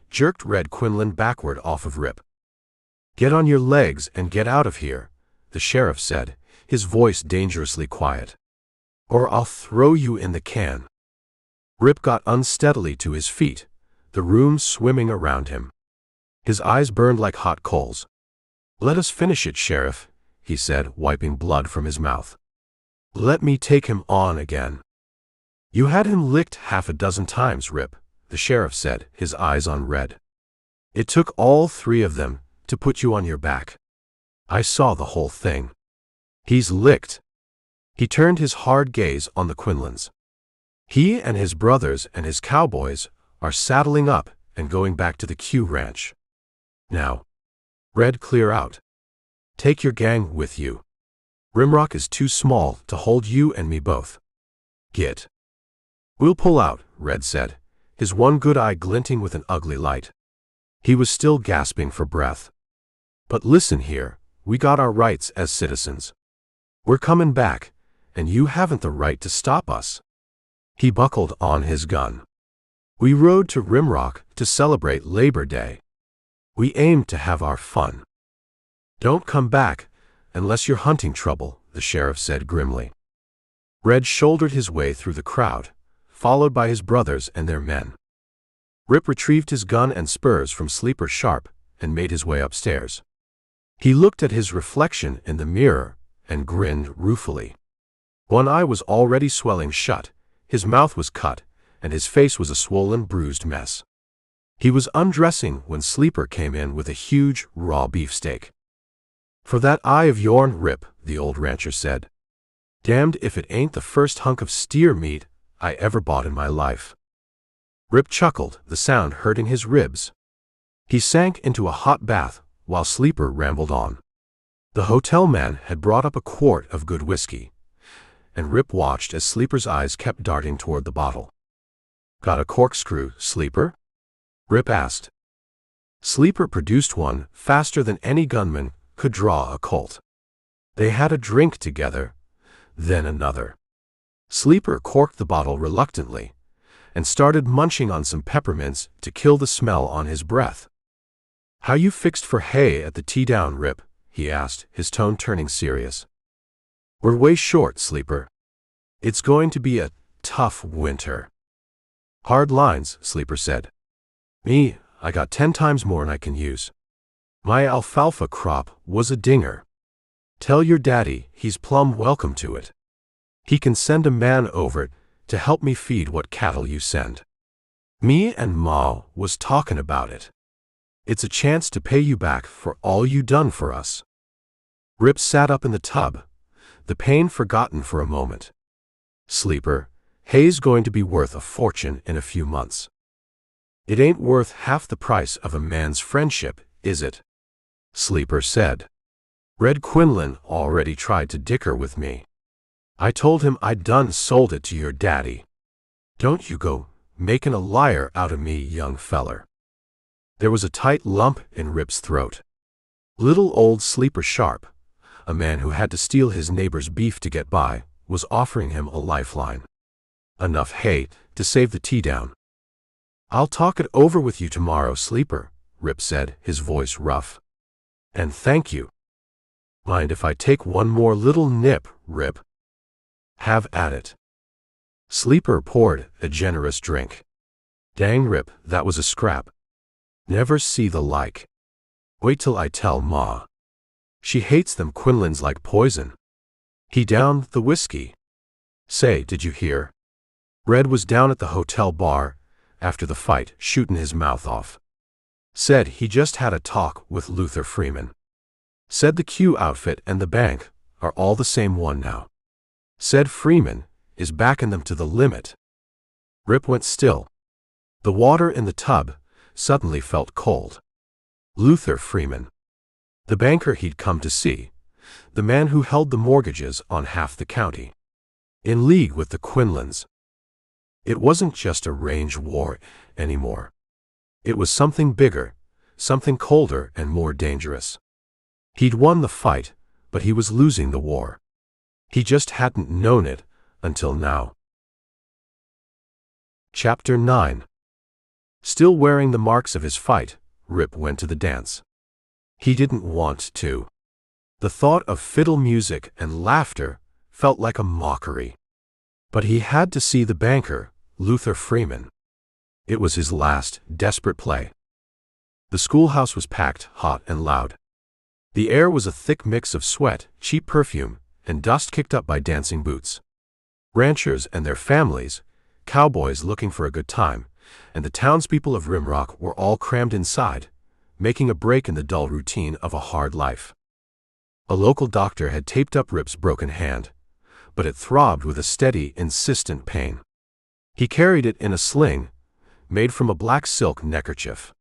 jerked Red Quinlan backward off of Rip. "Get on your legs and get out of here," the sheriff said, his voice dangerously quiet. "Or I'll throw you in the can." Rip got unsteadily to his feet, the room swimming around him. His eyes burned like hot coals. "Let us finish it, Sheriff," he said, wiping blood from his mouth. "Let me take him on again." "You had him licked half a dozen times, Rip," the sheriff said, his eyes on Red. "It took all three of them to put you on your back. I saw the whole thing. He's licked." He turned his hard gaze on the Quinlans. "He and his brothers and his cowboys are saddling up and going back to the Q ranch. Now, Red, clear out. Take your gang with you. Rimrock is too small to hold you and me both. Get." "We'll pull out," Red said, his one good eye glinting with an ugly light. He was still gasping for breath. "But listen here, we got our rights as citizens. We're coming back, and you haven't the right to stop us." He buckled on his gun. "We rode to Rimrock to celebrate Labor Day. We aimed to have our fun. Don't come back unless you're hunting trouble," the sheriff said grimly. Red shouldered his way through the crowd, followed by his brothers and their men. Rip retrieved his gun and spurs from Sleeper Sharp and made his way upstairs. He looked at his reflection in the mirror and grinned ruefully. One eye was already swelling shut, his mouth was cut, and his face was a swollen, bruised mess. He was undressing when Sleeper came in with a huge, raw beefsteak. "For that eye of yourn, Rip," the old rancher said. "Damned if it ain't the first hunk of steer meat I ever bought in my life." Rip chuckled, the sound hurting his ribs. He sank into a hot bath while Sleeper rambled on. The hotel man had brought up a quart of good whiskey, and Rip watched as Sleeper's eyes kept darting toward the bottle. "Got a corkscrew, Sleeper?" Rip asked. Sleeper produced one faster than any gunman could draw a Colt. They had a drink together, then another. Sleeper corked the bottle reluctantly and started munching on some peppermints to kill the smell on his breath. "How you fixed for hay at the Teaown, Rip?" he asked, his tone turning serious. "We're way short, Sleeper. It's going to be a tough winter." "Hard lines," Sleeper said. "Me, I got 10 times more'n I can use. My alfalfa crop was a dinger. Tell your daddy he's plumb welcome to it. He can send a man over to help me feed what cattle you send. Me and Ma was talking about it. It's a chance to pay you back for all you done for us." Rip sat up in the tub, the pain forgotten for a moment. "Sleeper, hay's going to be worth a fortune in a few months." "It ain't worth half the price of a man's friendship, is it?" Sleeper said. "Red Quinlan already tried to dicker with me. I told him I'd done sold it to your daddy. Don't you go making a liar out of me, young feller." There was a tight lump in Rip's throat. Little old Sleeper Sharp, a man who had to steal his neighbor's beef to get by, was offering him a lifeline. Enough hay to save the Teaown. "I'll talk it over with you tomorrow, Sleeper," Rip said, his voice rough. "And thank you." "Mind if I take one more little nip, Rip?" "Have at it." Sleeper poured a generous drink. "Dang, Rip, that was a scrap. Never see the like. Wait till I tell Ma. She hates them Quinlans like poison." He downed the whiskey. "Say, did you hear? Red was down at the hotel bar after the fight, shooting his mouth off. Said he just had a talk with Luther Freeman. Said the Q outfit and the bank are all the same one now. Said Freeman is backing them to the limit." Rip went still. The water in the tub suddenly felt cold. Luther Freeman. The banker he'd come to see. The man who held the mortgages on half the county. In league with the Quinlans. It wasn't just a range war anymore. It was something bigger, something colder and more dangerous. He'd won the fight, but he was losing the war. He just hadn't known it until now. Chapter 9. Still wearing the marks of his fight, Rip went to the dance. He didn't want to. The thought of fiddle music and laughter felt like a mockery. But he had to see the banker, Luther Freeman. It was his last, desperate play. The schoolhouse was packed, hot and loud. The air was a thick mix of sweat, cheap perfume, and dust kicked up by dancing boots. Ranchers and their families, cowboys looking for a good time, and the townspeople of Rimrock were all crammed inside, making a break in the dull routine of a hard life. A local doctor had taped up Rip's broken hand, but it throbbed with a steady, insistent pain. He carried it in a sling, made from a black silk neckerchief.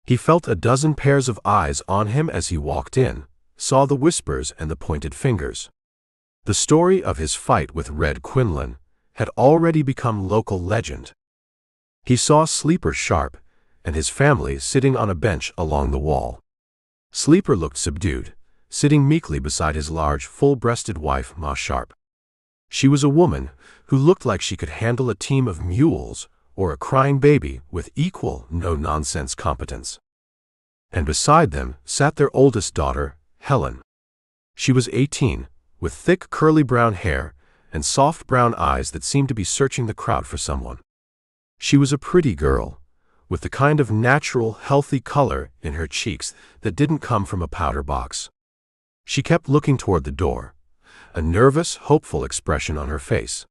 He felt a dozen pairs of eyes on him as he walked in, saw the whispers and the pointed fingers. The story of his fight with Red Quinland had already become local legend. He saw Sleeper Sharp and his family sitting on a bench along the wall. Sleeper looked subdued, sitting meekly beside his large, full-breasted wife, Ma Sharp. She was a woman who looked like she could handle a team of mules or a crying baby with equal no-nonsense competence. And beside them sat their oldest daughter, Helen. She was 18, with thick curly brown hair and soft brown eyes that seemed to be searching the crowd for someone. She was a pretty girl, with the kind of natural, healthy color in her cheeks that didn't come from a powder box. She kept looking toward the door, a nervous, hopeful expression on her face.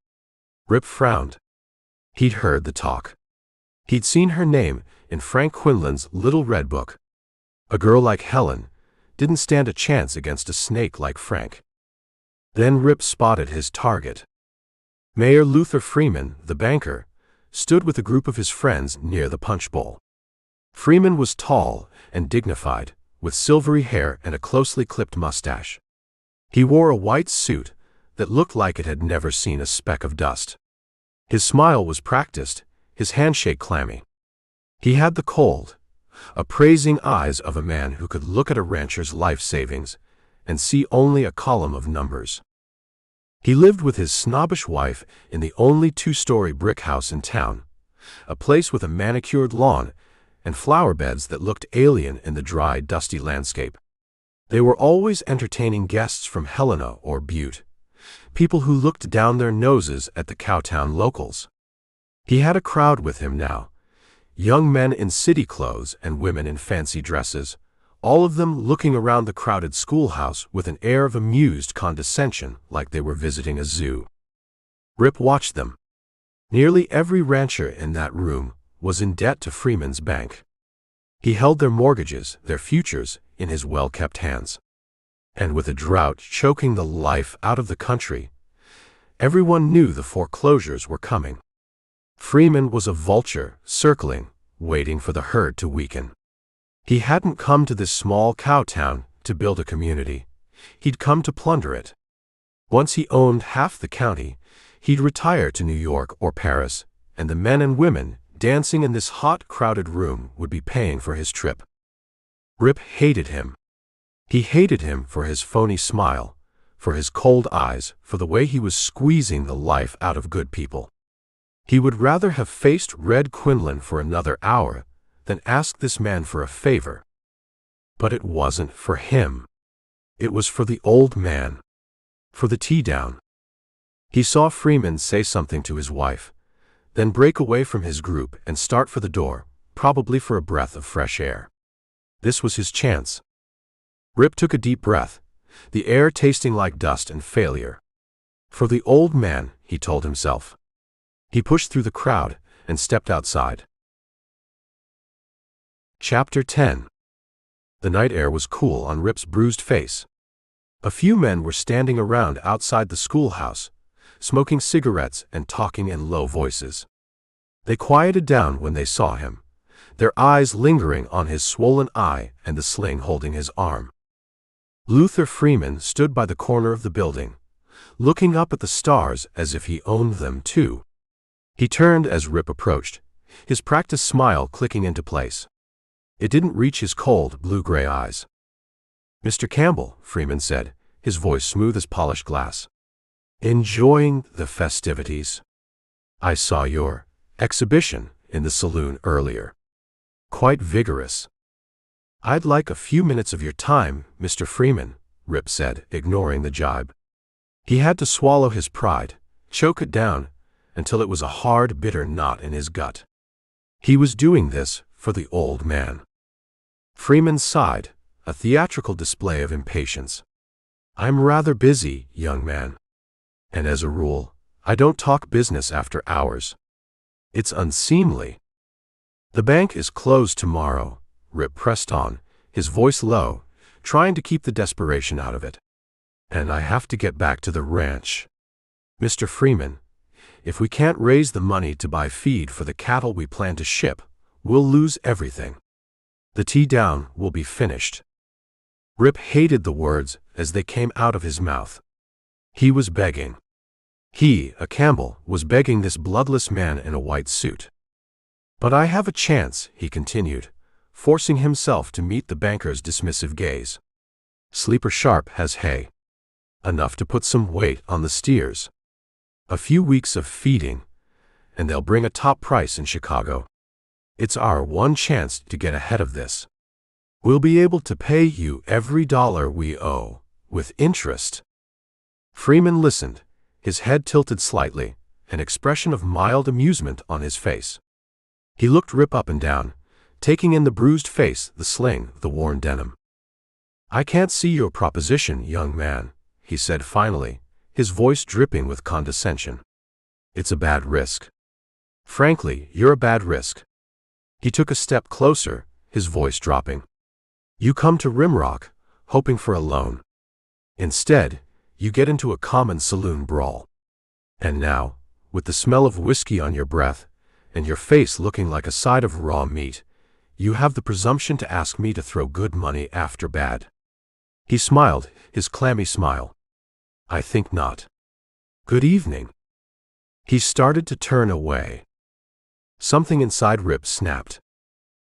Rip frowned. He'd heard the talk. He'd seen her name in Frank Quinlan's little red book. A girl like Helen didn't stand a chance against a snake like Frank. Then Rip spotted his target. Mayor Luther Freeman, the banker, stood with a group of his friends near the punch bowl. Freeman was tall and dignified, with silvery hair and a closely clipped mustache. He wore a white suit that looked like it had never seen a speck of dust. His smile was practiced, his handshake clammy. He had the cold, appraising eyes of a man who could look at a rancher's life savings and see only a column of numbers. He lived with his snobbish wife in the only two-story brick house in town, a place with a manicured lawn and flower beds that looked alien in the dry, dusty landscape. They were always entertaining guests from Helena or Butte, people who looked down their noses at the Cowtown locals. He had a crowd with him now, young men in city clothes and women in fancy dresses, all of them looking around the crowded schoolhouse with an air of amused condescension like they were visiting a zoo. Rip watched them. Nearly every rancher in that room was in debt to Freeman's bank. He held their mortgages, their futures, in his well-kept hands. And with a drought choking the life out of the country, everyone knew the foreclosures were coming. Freeman was a vulture, circling, waiting for the herd to weaken. He hadn't come to this small cow town to build a community. He'd come to plunder it. Once he owned half the county, he'd retire to New York or Paris, and the men and women dancing in this hot, crowded room would be paying for his trip. Rip hated him. He hated him for his phony smile, for his cold eyes, for the way he was squeezing the life out of good people. He would rather have faced Red Quinlan for another hour than ask this man for a favor. But it wasn't for him. It was for the old man, for the Teaown. He saw Freeman say something to his wife, then break away from his group and start for the door, probably for a breath of fresh air. This was his chance. Rip took a deep breath, the air tasting like dust and failure. For the old man, he told himself. He pushed through the crowd and stepped outside. Chapter 10. The night air was cool on Rip's bruised face. A few men were standing around outside the schoolhouse, smoking cigarettes and talking in low voices. They quieted down when they saw him, their eyes lingering on his swollen eye and the sling holding his arm. Luther Freeman stood by the corner of the building, looking up at the stars as if he owned them too. He turned as Rip approached, his practiced smile clicking into place. It didn't reach his cold, blue-gray eyes. "Mr. Campbell," Freeman said, his voice smooth as polished glass. "Enjoying the festivities? I saw your exhibition in the saloon earlier. Quite vigorous." "I'd like a few minutes of your time, Mr. Freeman," Rip said, ignoring the jibe. He had to swallow his pride, choke it down, until it was a hard, bitter knot in his gut. He was doing this for the old man. Freeman sighed, a theatrical display of impatience. "I'm rather busy, young man. And as a rule, I don't talk business after hours. It's unseemly." "The bank is closed tomorrow," Rip pressed on, his voice low, trying to keep the desperation out of it. "And I have to get back to the ranch. Mr. Freeman, if we can't raise the money to buy feed for the cattle we plan to ship, we'll lose everything. The Teaown will be finished." Rip hated the words as they came out of his mouth. He was begging. He, a Campbell, was begging this bloodless man in a white suit. "But I have a chance," he continued, forcing himself to meet the banker's dismissive gaze. "Sleeper Sharp has hay. Enough to put some weight on the steers. A few weeks of feeding, and they'll bring a top price in Chicago. It's our one chance to get ahead of this. We'll be able to pay you every dollar we owe, with interest." Freeman listened, his head tilted slightly, an expression of mild amusement on his face. He looked Rip up and down, taking in the bruised face, the sling, the worn denim. "I can't see your proposition, young man," he said finally, his voice dripping with condescension. "It's a bad risk. Frankly, you're a bad risk." He took a step closer, his voice dropping. "You come to Rimrock, hoping for a loan. Instead, you get into a common saloon brawl. And now, with the smell of whiskey on your breath, and your face looking like a side of raw meat, You have the presumption to ask me to throw good money after bad." He smiled, his clammy smile. "I think not. Good evening." He started to turn away. Something inside Rip snapped.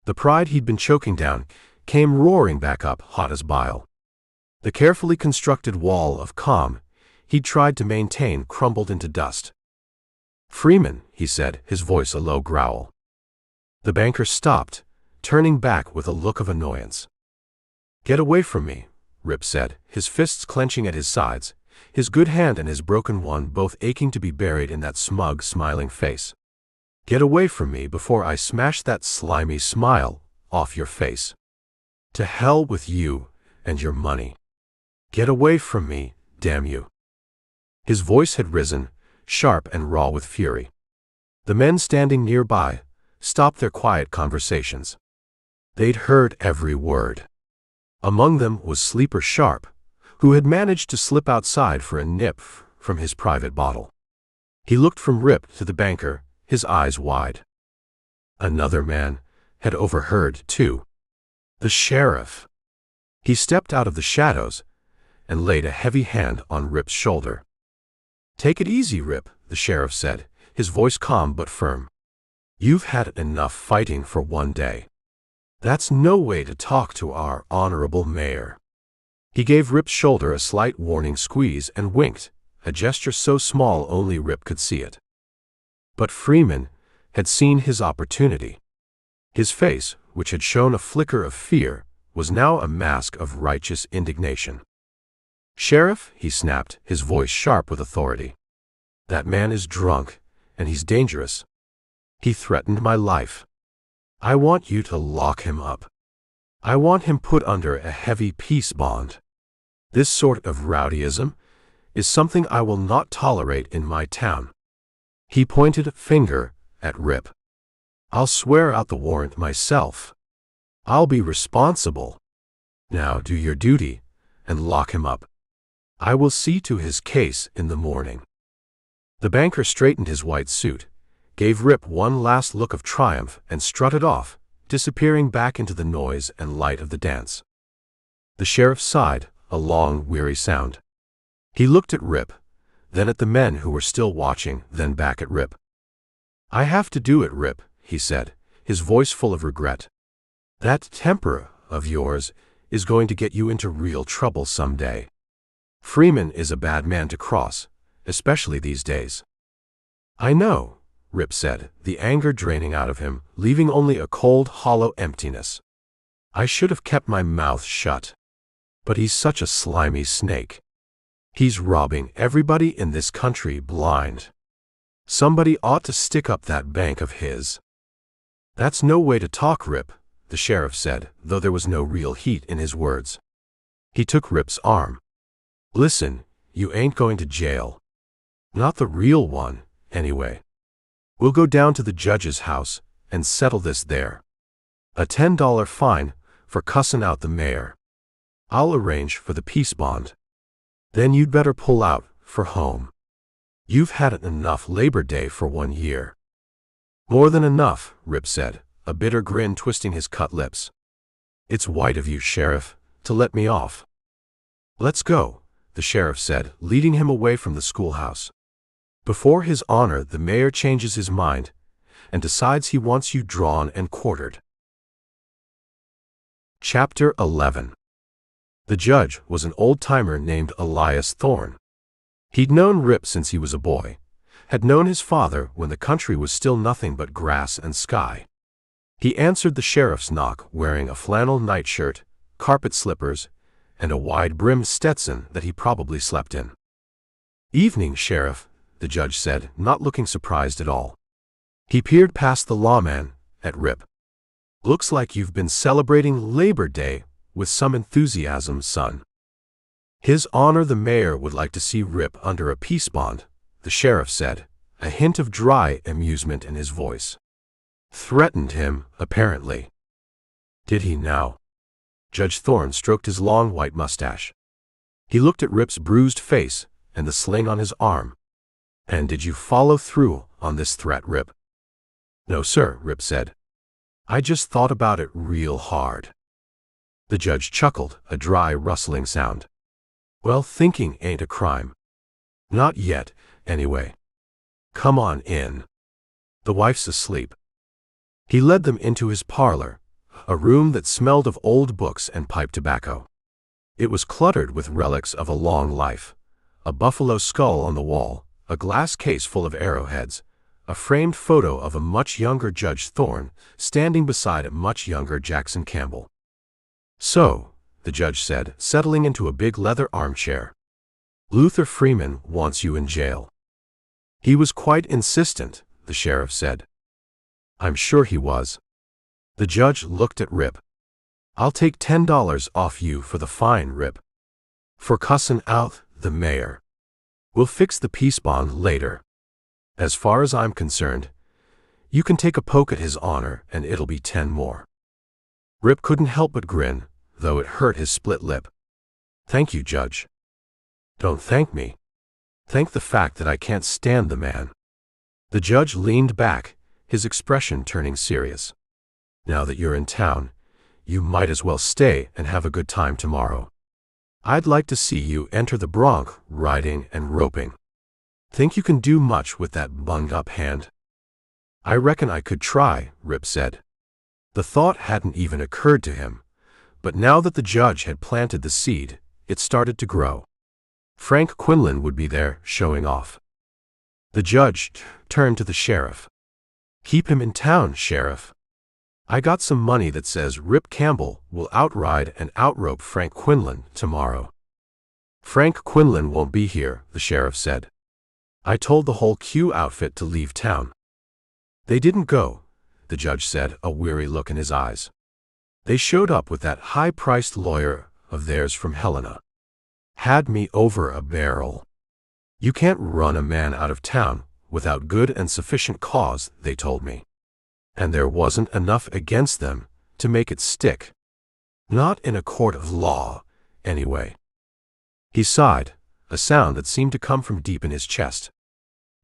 The pride he'd been choking down came roaring back up, hot as bile. The carefully constructed wall of calm he'd tried to maintain crumbled into dust. "Freeman," he said, his voice a low growl. The banker stopped, turning back with a look of annoyance. "Get away from me," Rip said, his fists clenching at his sides, his good hand and his broken one both aching to be buried in that smug, smiling face. "Get away from me before I smash that slimy smile off your face. To hell with you and your money. Get away from me, damn you." His voice had risen, sharp and raw with fury. The men standing nearby stopped their quiet conversations. They'd heard every word. Among them was Sleeper Sharp, who had managed to slip outside for a nip from his private bottle. He looked from Rip to the banker, his eyes wide. Another man had overheard, too. The sheriff. He stepped out of the shadows and laid a heavy hand on Rip's shoulder. "Take it easy, Rip," the sheriff said, his voice calm but firm. "You've had enough fighting for one day. That's no way to talk to our honorable mayor." He gave Rip's shoulder a slight warning squeeze and winked, a gesture so small only Rip could see it. But Freeman had seen his opportunity. His face, which had shown a flicker of fear, was now a mask of righteous indignation. "Sheriff," he snapped, his voice sharp with authority. "That man is drunk, and he's dangerous. He threatened my life. I want you to lock him up. I want him put under a heavy peace bond. This sort of rowdyism is something I will not tolerate in my town." He pointed a finger at Rip. "I'll swear out the warrant myself. I'll be responsible. Now do your duty and lock him up. I will see to his case in the morning." The banker straightened his white suit, gave Rip one last look of triumph and strutted off, disappearing back into the noise and light of the dance. The sheriff sighed, a long, weary sound. He looked at Rip, then at the men who were still watching, then back at Rip. "I have to do it, Rip," he said, his voice full of regret. "That temper of yours is going to get you into real trouble someday. Freeman is a bad man to cross, especially these days." "I know," Rip said, the anger draining out of him, leaving only a cold, hollow emptiness. "I should have kept my mouth shut. But he's such a slimy snake. He's robbing everybody in this country blind. Somebody ought to stick up that bank of his." "That's no way to talk, Rip," the sheriff said, though there was no real heat in his words. He took Rip's arm. "Listen, you ain't going to jail. Not the real one, anyway. We'll go down to the judge's house and settle this there. A $10 fine for cussin' out the mayor. I'll arrange for the peace bond. Then you'd better pull out for home. You've had enough Labor Day for 1 year." "More than enough," Rip said, a bitter grin twisting his cut lips. "It's white of you, Sheriff, to let me off." "Let's go," the sheriff said, leading him away from the schoolhouse. "Before his honor the mayor changes his mind and decides he wants you drawn and quartered." Chapter 11. The judge was an old-timer named Elias Thorne. He'd known Rip since he was a boy, had known his father when the country was still nothing but grass and sky. He answered the sheriff's knock wearing a flannel nightshirt, carpet slippers, and a wide-brimmed Stetson that he probably slept in. "Evening, Sheriff," the judge said, not looking surprised at all. He peered past the lawman at Rip. "Looks like you've been celebrating Labor Day with some enthusiasm, son." "His honor the mayor would like to see Rip under a peace bond," the sheriff said, a hint of dry amusement in his voice. "Threatened him, apparently." "Did he now?" Judge Thorne stroked his long white mustache. He looked at Rip's bruised face and the sling on his arm. "And did you follow through on this threat, Rip?" "No, sir," Rip said. I just thought about it real hard." The judge chuckled, a dry, rustling sound. "Well, thinking ain't a crime. Not yet, anyway. Come on in. The wife's asleep." He led them into his parlor, a room that smelled of old books and pipe tobacco. It was cluttered with relics of a long life: a buffalo skull on the wall, a glass case full of arrowheads, a framed photo of a much younger Judge Thorne standing beside a much younger Jackson Campbell. "So," the judge said, settling into a big leather armchair, "Luther Freeman wants you in jail." "He was quite insistent," the sheriff said. "I'm sure he was." The judge looked at Rip. "I'll take $10 off you for the fine, Rip. For cussin' out the mayor. We'll fix the peace bond later. As far as I'm concerned, you can take a poke at his honor and it'll be 10 more. Rip couldn't help but grin, though it hurt his split lip. "Thank you, Judge." "Don't thank me. Thank the fact that I can't stand the man." The judge leaned back, his expression turning serious. "Now that you're in town, you might as well stay and have a good time tomorrow. I'd like to see you enter the bronc, riding and roping. Think you can do much with that bunged-up hand?" "I reckon I could try," Rip said. The thought hadn't even occurred to him, but now that the judge had planted the seed, it started to grow. Frank Quinlan would be there, showing off. The judge turned to the sheriff. "Keep him in town, Sheriff. I got some money that says Rip Campbell will outride and outrope Frank Quinlan tomorrow." "Frank Quinlan won't be here," the sheriff said. "I told the whole Q outfit to leave town." "They didn't go," the judge said, a weary look in his eyes. "They showed up with that high-priced lawyer of theirs from Helena. Had me over a barrel. You can't run a man out of town without good and sufficient cause, they told me. And there wasn't enough against them to make it stick. Not in a court of law, anyway." He sighed, a sound that seemed to come from deep in his chest.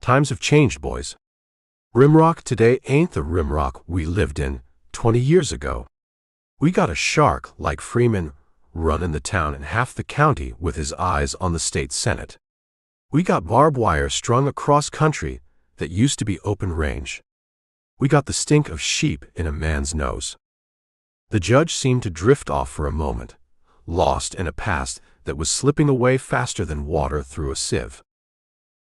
"Times have changed, boys. Rimrock today ain't the Rimrock we lived in 20 years ago. We got a shark like Freeman running the town and half the county with his eyes on the state senate. We got barbed wire strung across country that used to be open range. We got the stink of sheep in a man's nose." The judge seemed to drift off for a moment, lost in a past that was slipping away faster than water through a sieve.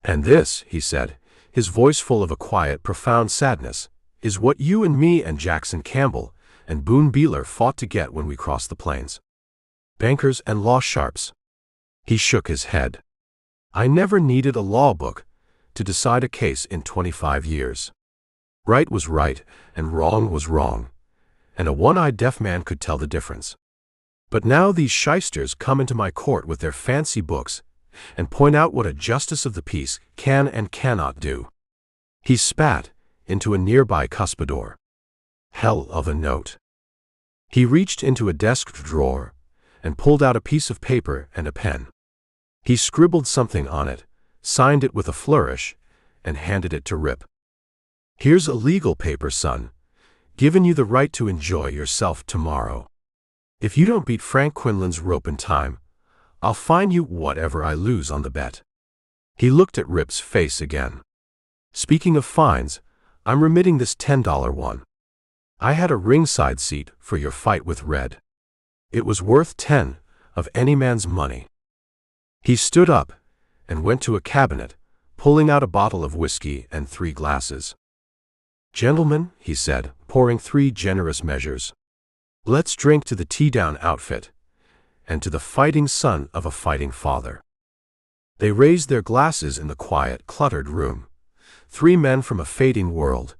"And this," he said, his voice full of a quiet, profound sadness, "is what you and me and Jackson Campbell and Boone Beeler fought to get when we crossed the plains. Bankers and law sharps." He shook his head. "I never needed a law book to decide a case in 25 years. Right was right, and wrong was wrong, and a one-eyed deaf man could tell the difference. But now these shysters come into my court with their fancy books and point out what a justice of the peace can and cannot do." He spat into a nearby cuspidor. Hell of a note. He reached into a desk drawer and pulled out a piece of paper and a pen. He scribbled something on it, signed it with a flourish, and handed it to Rip. "Here's a legal paper, son, giving you the right to enjoy yourself tomorrow. If you don't beat Frank Quinlan's rope in time, I'll fine you whatever I lose on the bet." He looked at Rip's face again. "Speaking of fines, I'm remitting this $10 one. I had a ringside seat for your fight with Red. It was worth 10 of any man's money." He stood up and went to a cabinet, pulling out a bottle of whiskey and 3 glasses. "Gentlemen," he said, pouring 3 generous measures, "let's drink to the Teaown outfit and to the fighting son of a fighting father." They raised their glasses in the quiet, cluttered room, 3 men from a fading world,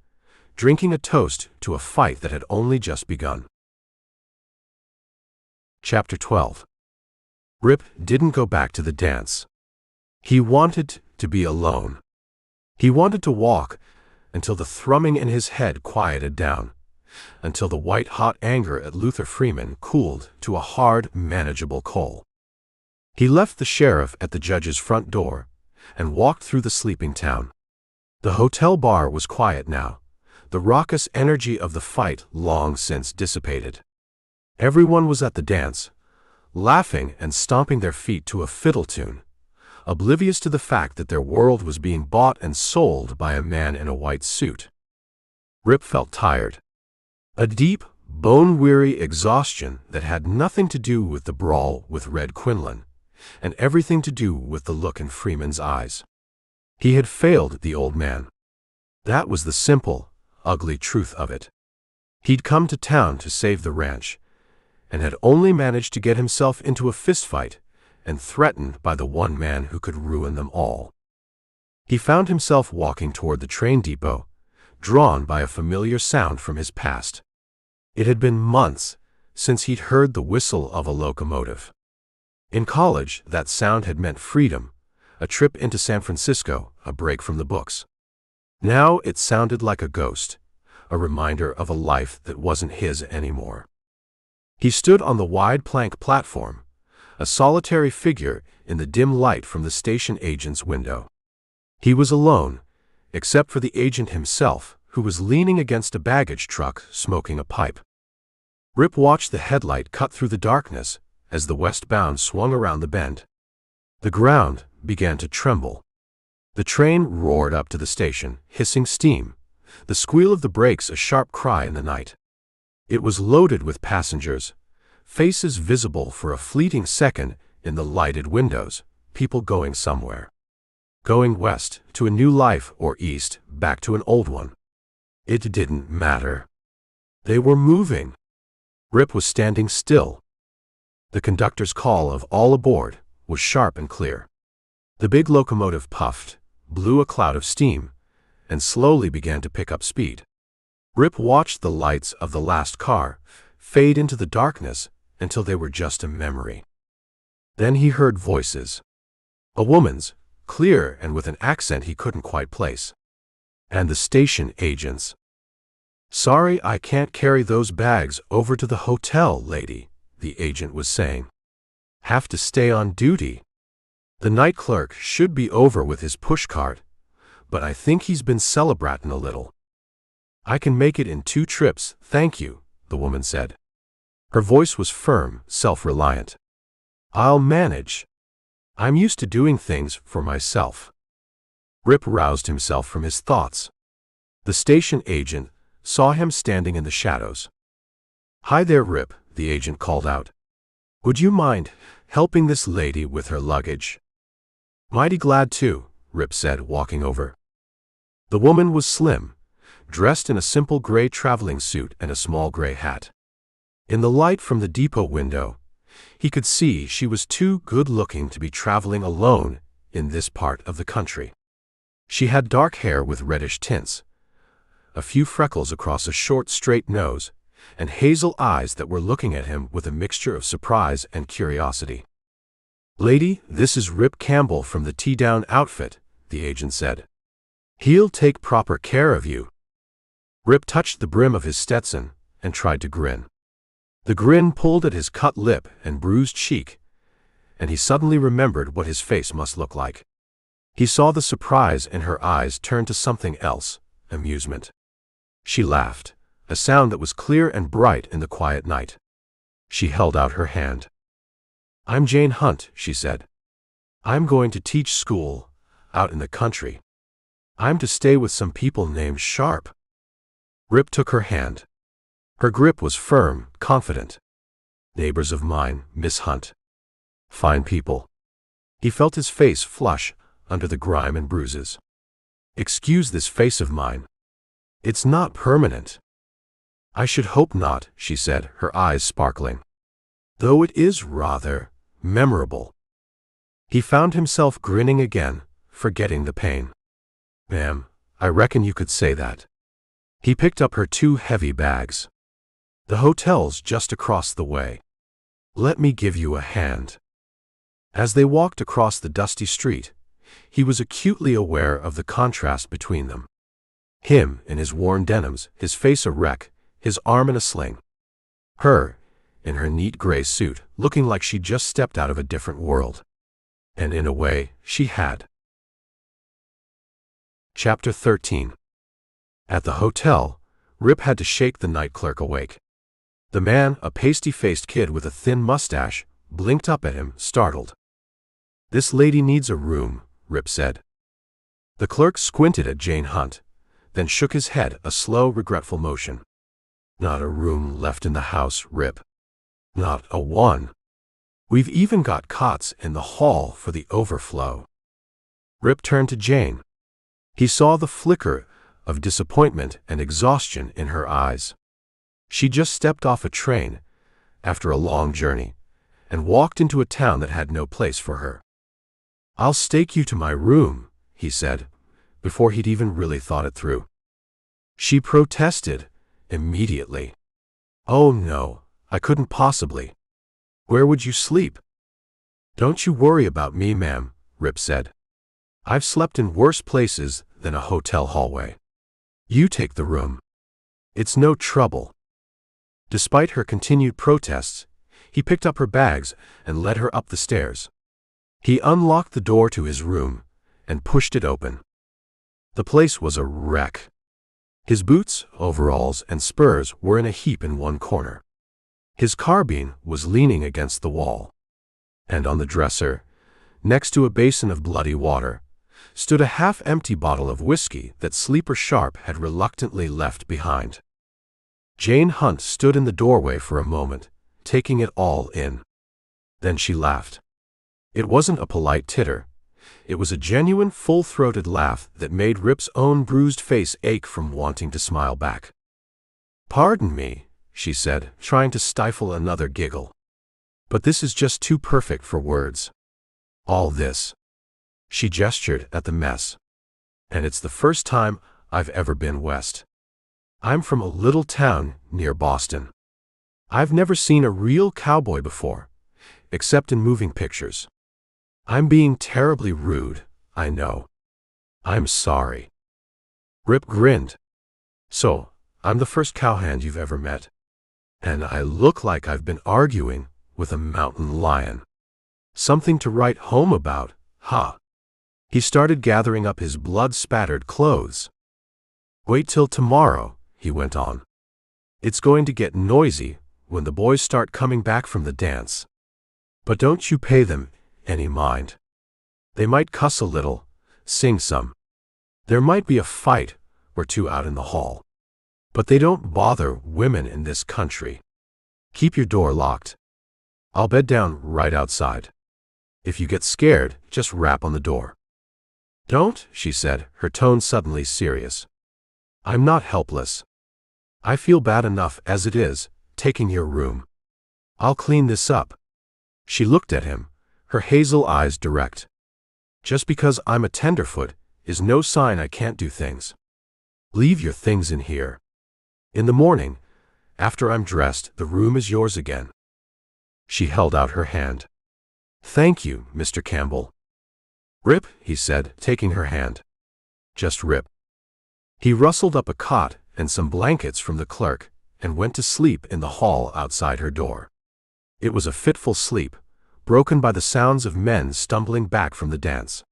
drinking a toast to a fight that had only just begun. Chapter 12. Rip didn't go back to the dance. He wanted to be alone. He wanted to walk until the thrumming in his head quieted down, until the white-hot anger at Luther Freeman cooled to a hard, manageable coal. He left the sheriff at the judge's front door and walked through the sleeping town. The hotel bar was quiet now, the raucous energy of the fight long since dissipated. Everyone was at the dance, laughing and stomping their feet to a fiddle tune, oblivious to the fact that their world was being bought and sold by a man in a white suit. Rip felt tired. A deep, bone-weary exhaustion that had nothing to do with the brawl with Red Quinlan, and everything to do with the look in Freeman's eyes. He had failed the old man. That was the simple, ugly truth of it. He'd come to town to save the ranch, and had only managed to get himself into a fistfight and threatened by the one man who could ruin them all. He found himself walking toward the train depot, drawn by a familiar sound from his past. It had been months since he'd heard the whistle of a locomotive. In college, that sound had meant freedom, a trip into San Francisco, a break from the books. Now it sounded like a ghost, a reminder of a life that wasn't his anymore. He stood on the wide plank platform, a solitary figure in the dim light from the station agent's window. He was alone, except for the agent himself, who was leaning against a baggage truck smoking a pipe. Rip watched the headlight cut through the darkness as the westbound swung around the bend. The ground began to tremble. The train roared up to the station, hissing steam, the squeal of the brakes a sharp cry in the night. It was loaded with passengers, faces visible for a fleeting second in the lighted windows, people going somewhere. Going west, to a new life, or east, back to an old one. It didn't matter. They were moving. Rip was standing still. The conductor's call of "all aboard" was sharp and clear. The big locomotive puffed, blew a cloud of steam, and slowly began to pick up speed. Rip watched the lights of the last car fade into the darkness until they were just a memory. Then he heard voices. A woman's, clear and with an accent he couldn't quite place. And the station agent's. "Sorry, I can't carry those bags over to the hotel, lady," the agent was saying. "Have to stay on duty. The night clerk should be over with his pushcart, but I think he's been celebratin' a little." "I can make it in 2 trips, thank you," the woman said. Her voice was firm, self-reliant. "I'll manage. I'm used to doing things for myself." Rip roused himself from his thoughts. The station agent saw him standing in the shadows. "Hi there, Rip," the agent called out. "Would you mind helping this lady with her luggage?" "Mighty glad to," Rip said, walking over. The woman was slim, dressed in a simple gray traveling suit and a small gray hat. In the light from the depot window, he could see she was too good-looking to be traveling alone in this part of the country. She had dark hair with reddish tints, a few freckles across a short, straight nose, and hazel eyes that were looking at him with a mixture of surprise and curiosity. "Lady, this is Rip Campbell from the Teaown outfit," the agent said. "He'll take proper care of you." Rip touched the brim of his Stetson and tried to grin. The grin pulled at his cut lip and bruised cheek, and he suddenly remembered what his face must look like. He saw the surprise in her eyes turn to something else, amusement. She laughed, a sound that was clear and bright in the quiet night. She held out her hand. "I'm Jane Hunt," she said. "I'm going to teach school, out in the country. I'm to stay with some people named Sharp." Rip took her hand. Her grip was firm, confident. "Neighbors of mine, Miss Hunt. Fine people." He felt his face flush under the grime and bruises. "Excuse this face of mine. It's not permanent." "I should hope not," she said, her eyes sparkling. "Though it is rather memorable." He found himself grinning again, forgetting the pain. "Ma'am, I reckon you could say that." He picked up her 2 heavy bags. "The hotel's just across the way. Let me give you a hand." As they walked across the dusty street, he was acutely aware of the contrast between them. Him in his worn denims, his face a wreck, his arm in a sling. Her, in her neat gray suit, looking like she'd just stepped out of a different world. And in a way, she had. Chapter 13. At the hotel, Rip had to shake the night clerk awake. The man, a pasty-faced kid with a thin mustache, blinked up at him, startled. "This lady needs a room," Rip said. The clerk squinted at Jane Hunt, then shook his head, a slow, regretful motion. "Not a room left in the house, Rip. Not a one. We've even got cots in the hall for the overflow." Rip turned to Jane. He saw the flicker of disappointment and exhaustion in her eyes. She just stepped off a train, after a long journey, and walked into a town that had no place for her. "I'll stake you to my room," he said, before he'd even really thought it through. She protested immediately. "Oh no, I couldn't possibly. Where would you sleep?" "Don't you worry about me, ma'am," Rip said. "I've slept in worse places than a hotel hallway. You take the room. It's no trouble." Despite her continued protests, he picked up her bags and led her up the stairs. He unlocked the door to his room and pushed it open. The place was a wreck. His boots, overalls, and spurs were in a heap in one corner. His carbine was leaning against the wall. And on the dresser, next to a basin of bloody water, stood a half-empty bottle of whiskey that Sleeper Sharp had reluctantly left behind. Jane Hunt stood in the doorway for a moment, taking it all in. Then she laughed. It wasn't a polite titter. It was a genuine, full-throated laugh that made Rip's own bruised face ache from wanting to smile back. "Pardon me," she said, trying to stifle another giggle. "But this is just too perfect for words. All this." She gestured at the mess. "And it's the first time I've ever been west. I'm from a little town near Boston. I've never seen a real cowboy before, except in moving pictures. I'm being terribly rude, I know. I'm sorry." Rip grinned. "So, I'm the first cowhand you've ever met. And I look like I've been arguing with a mountain lion. Something to write home about, huh?" He started gathering up his blood-spattered clothes. "Wait till tomorrow," he went on. "It's going to get noisy when the boys start coming back from the dance. But don't you pay them any mind. They might cuss a little, sing some. There might be a fight or two out in the hall. But they don't bother women in this country. Keep your door locked. I'll bed down right outside. If you get scared, just rap on the door." "Don't," she said, her tone suddenly serious. "I'm not helpless. I feel bad enough as it is, taking your room. I'll clean this up." She looked at him, her hazel eyes direct. "Just because I'm a tenderfoot is no sign I can't do things. Leave your things in here. In the morning, after I'm dressed, the room is yours again." She held out her hand. "Thank you, Mr. Campbell." "Rip," he said, taking her hand. "Just Rip." He rustled up a cot and some blankets from the clerk and went to sleep in the hall outside her door. It was a fitful sleep, broken by the sounds of men stumbling back from the dance.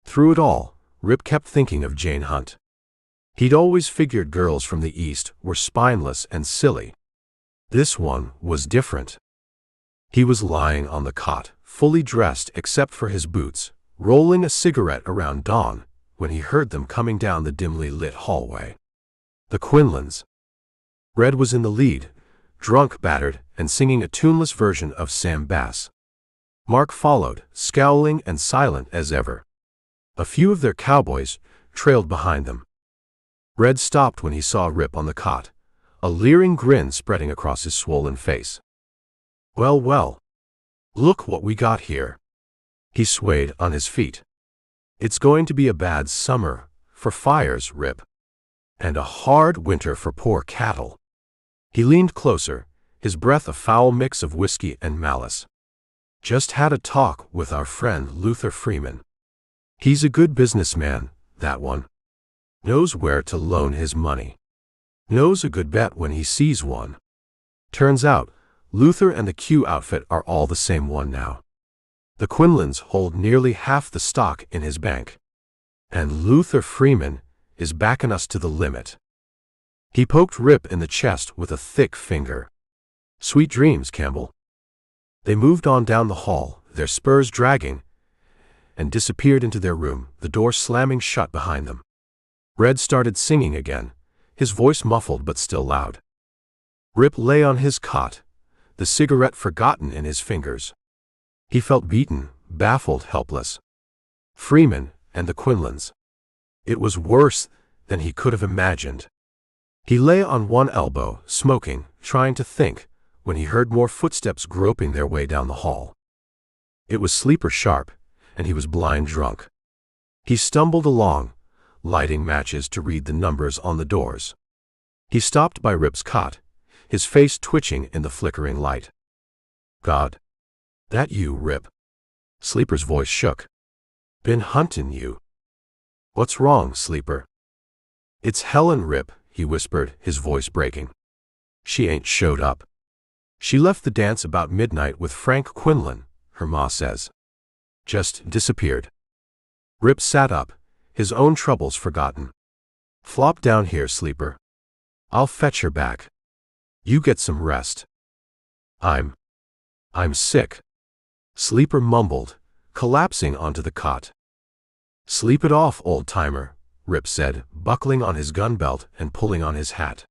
Through it all, Rip kept thinking of Jane Hunt. He'd always figured girls from the East were spineless and silly. This one was different. He was lying on the cot, fully dressed except for his boots, rolling a cigarette around dawn, when he heard them coming down the dimly lit hallway. The Quinlans. Red was in the lead, drunk, battered, and singing a tuneless version of Sam Bass. Mark followed, scowling and silent as ever. A few of their cowboys trailed behind them. Red stopped when he saw Rip on the cot, a leering grin spreading across his swollen face. "Well, well. Look what we got here." He swayed on his feet. "It's going to be a bad summer for fires, Rip. And a hard winter for poor cattle." He leaned closer, his breath a foul mix of whiskey and malice. "Just had a talk with our friend Luther Freeman. He's a good businessman, that one. Knows where to loan his money. Knows a good bet when he sees one. Turns out, Luther and the Q outfit are all the same one now. The Quinlans hold nearly half the stock in his bank. And Luther Freeman is backing us to the limit." He poked Rip in the chest with a thick finger. "Sweet dreams, Campbell." They moved on down the hall, their spurs dragging, and disappeared into their room, the door slamming shut behind them. Red started singing again, his voice muffled but still loud. Rip lay on his cot, the cigarette forgotten in his fingers. He felt beaten, baffled, helpless. Freeman and the Quinlans. It was worse than he could have imagined. He lay on one elbow, smoking, trying to think, when he heard more footsteps groping their way down the hall. It was Sleeper Sharp, and he was blind drunk. He stumbled along, lighting matches to read the numbers on the doors. He stopped by Rip's cot, his face twitching in the flickering light. "God. That you, Rip?" Sleeper's voice shook. "Been huntin' you." "What's wrong, Sleeper?" "It's Helen, Rip," he whispered, his voice breaking. "She ain't showed up. She left the dance about midnight with Frank Quinlan, her ma says. Just disappeared." Rip sat up, his own troubles forgotten. "Flop down here, Sleeper. I'll fetch her back. You get some rest." I'm sick," Sleeper mumbled, collapsing onto the cot. "Sleep it off, old-timer," Rip said, buckling on his gun belt and pulling on his hat.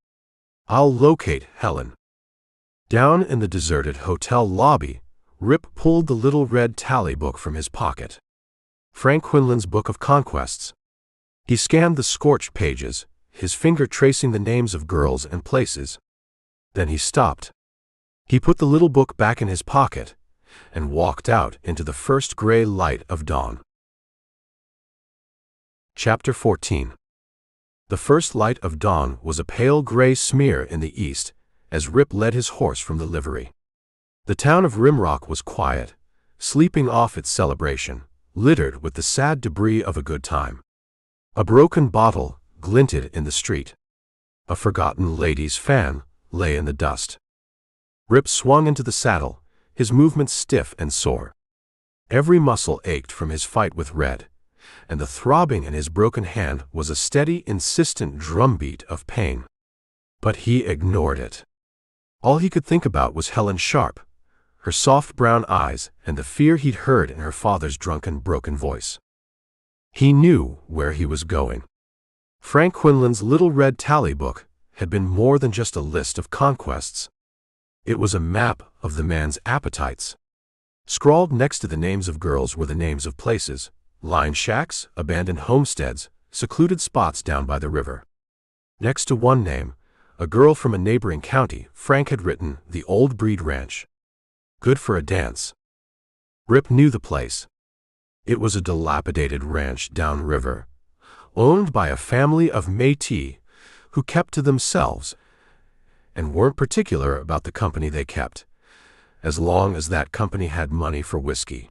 "I'll locate Helen." Down in the deserted hotel lobby, Rip pulled the little red tally book from his pocket. Frank Quinlan's Book of Conquests. He scanned the scorched pages, his finger tracing the names of girls and places. Then he stopped. He put the little book back in his pocket and walked out into the first gray light of dawn. Chapter 14. The first light of dawn was a pale gray smear in the east as Rip led his horse from the livery. The town of Rimrock was quiet, sleeping off its celebration, littered with the sad debris of a good time. A broken bottle glinted in the street. A forgotten lady's fan lay in the dust. Rip swung into the saddle, his movements stiff and sore. Every muscle ached from his fight with Red, and the throbbing in his broken hand was a steady, insistent drumbeat of pain. But he ignored it. All he could think about was Helen Sharp, her soft brown eyes and the fear he'd heard in her father's drunken, broken voice. He knew where he was going. Frank Quinlan's little red tally book had been more than just a list of conquests. It was a map of the man's appetites. Scrawled next to the names of girls were the names of places, line shacks, abandoned homesteads, secluded spots down by the river. Next to one name, a girl from a neighboring county, Frank had written the Old Breed Ranch. Good for a dance. Rip knew the place. It was a dilapidated ranch downriver, owned by a family of Métis who kept to themselves and weren't particular about the company they kept, as long as that company had money for whiskey.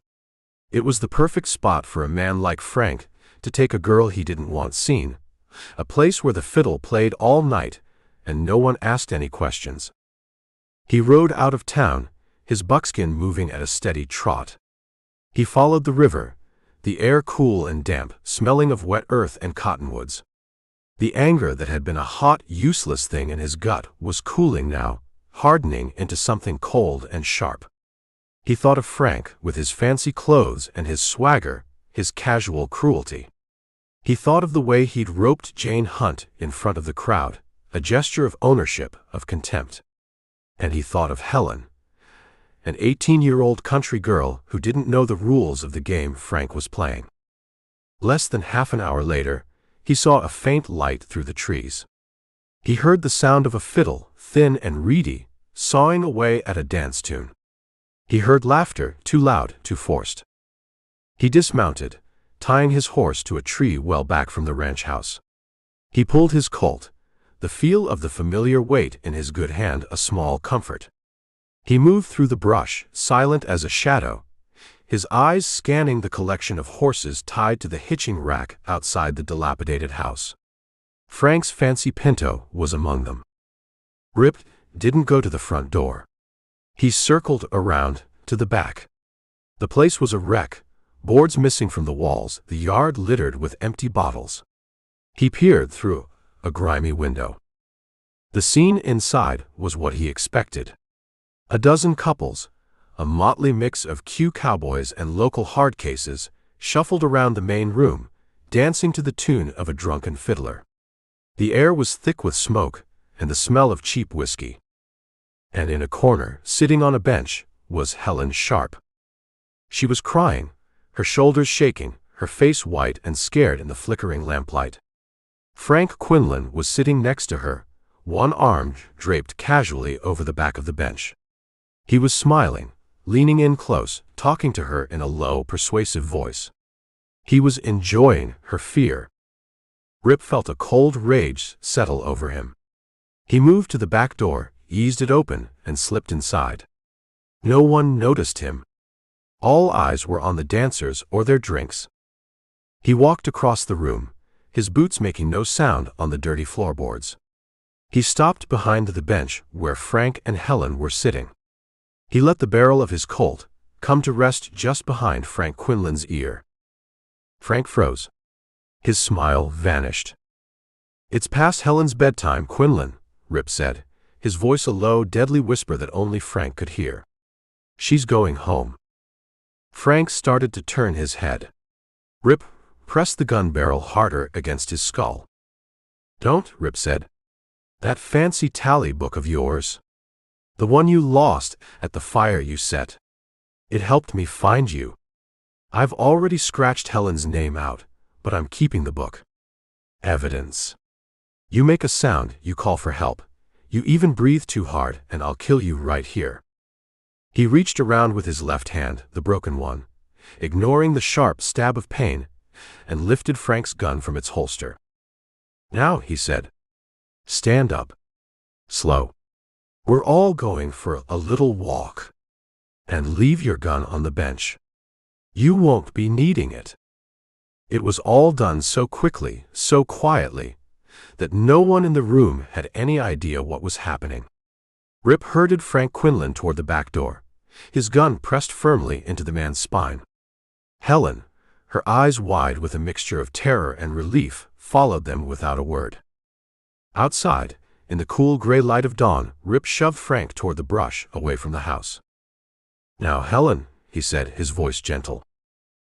It was the perfect spot for a man like Frank to take a girl he didn't want seen, a place where the fiddle played all night and no one asked any questions. He rode out of town, his buckskin moving at a steady trot. He followed the river, the air cool and damp, smelling of wet earth and cottonwoods. The anger that had been a hot, useless thing in his gut was cooling now, hardening into something cold and sharp. He thought of Frank with his fancy clothes and his swagger, his casual cruelty. He thought of the way he'd roped Jane Hunt in front of the crowd, a gesture of ownership, of contempt. And he thought of Helen, an 18-year-old country girl who didn't know the rules of the game Frank was playing. Less than half an hour later, he saw a faint light through the trees. He heard the sound of a fiddle, thin and reedy, sawing away at a dance tune. He heard laughter, too loud, too forced. He dismounted, tying his horse to a tree well back from the ranch house. He pulled his Colt, the feel of the familiar weight in his good hand a small comfort. He moved through the brush, silent as a shadow, his eyes scanning the collection of horses tied to the hitching rack outside the dilapidated house. Frank's fancy pinto was among them. Rip didn't go to the front door. He circled around to the back. The place was a wreck, boards missing from the walls, the yard littered with empty bottles. He peered through a grimy window. The scene inside was what he expected. A dozen couples, a motley mix of cute cowboys and local hard cases, shuffled around the main room, dancing to the tune of a drunken fiddler. The air was thick with smoke and the smell of cheap whiskey. And in a corner, sitting on a bench, was Helen Sharp. She was crying, her shoulders shaking, her face white and scared in the flickering lamplight. Frank Quinlan was sitting next to her, one arm draped casually over the back of the bench. He was smiling, leaning in close, talking to her in a low, persuasive voice. He was enjoying her fear. Rip felt a cold rage settle over him. He moved to the back door, eased it open, and slipped inside. No one noticed him. All eyes were on the dancers or their drinks. He walked across the room, his boots making no sound on the dirty floorboards. He stopped behind the bench where Frank and Helen were sitting. He let the barrel of his Colt come to rest just behind Frank Quinlan's ear. Frank froze. His smile vanished. "It's past Helen's bedtime, Quinlan," Rip said, his voice a low, deadly whisper that only Frank could hear. "She's going home." Frank started to turn his head. Rip pressed the gun barrel harder against his skull. "Don't," Rip said. "That fancy tally book of yours. The one you lost at the fire you set. It helped me find you. I've already scratched Helen's name out, but I'm keeping the book. Evidence. You make a sound, you call for help. You even breathe too hard, and I'll kill you right here." He reached around with his left hand, the broken one, ignoring the sharp stab of pain, and lifted Frank's gun from its holster. "Now," he said, "stand up. Slow. We're all going for a little walk. And leave your gun on the bench. You won't be needing it." It was all done so quickly, so quietly, that no one in the room had any idea what was happening. Rip herded Frank Quinlan toward the back door, his gun pressed firmly into the man's spine. Helen, her eyes wide with a mixture of terror and relief, followed them without a word. Outside, in the cool gray light of dawn, Rip shoved Frank toward the brush away from the house. "Now, Helen," he said, his voice gentle,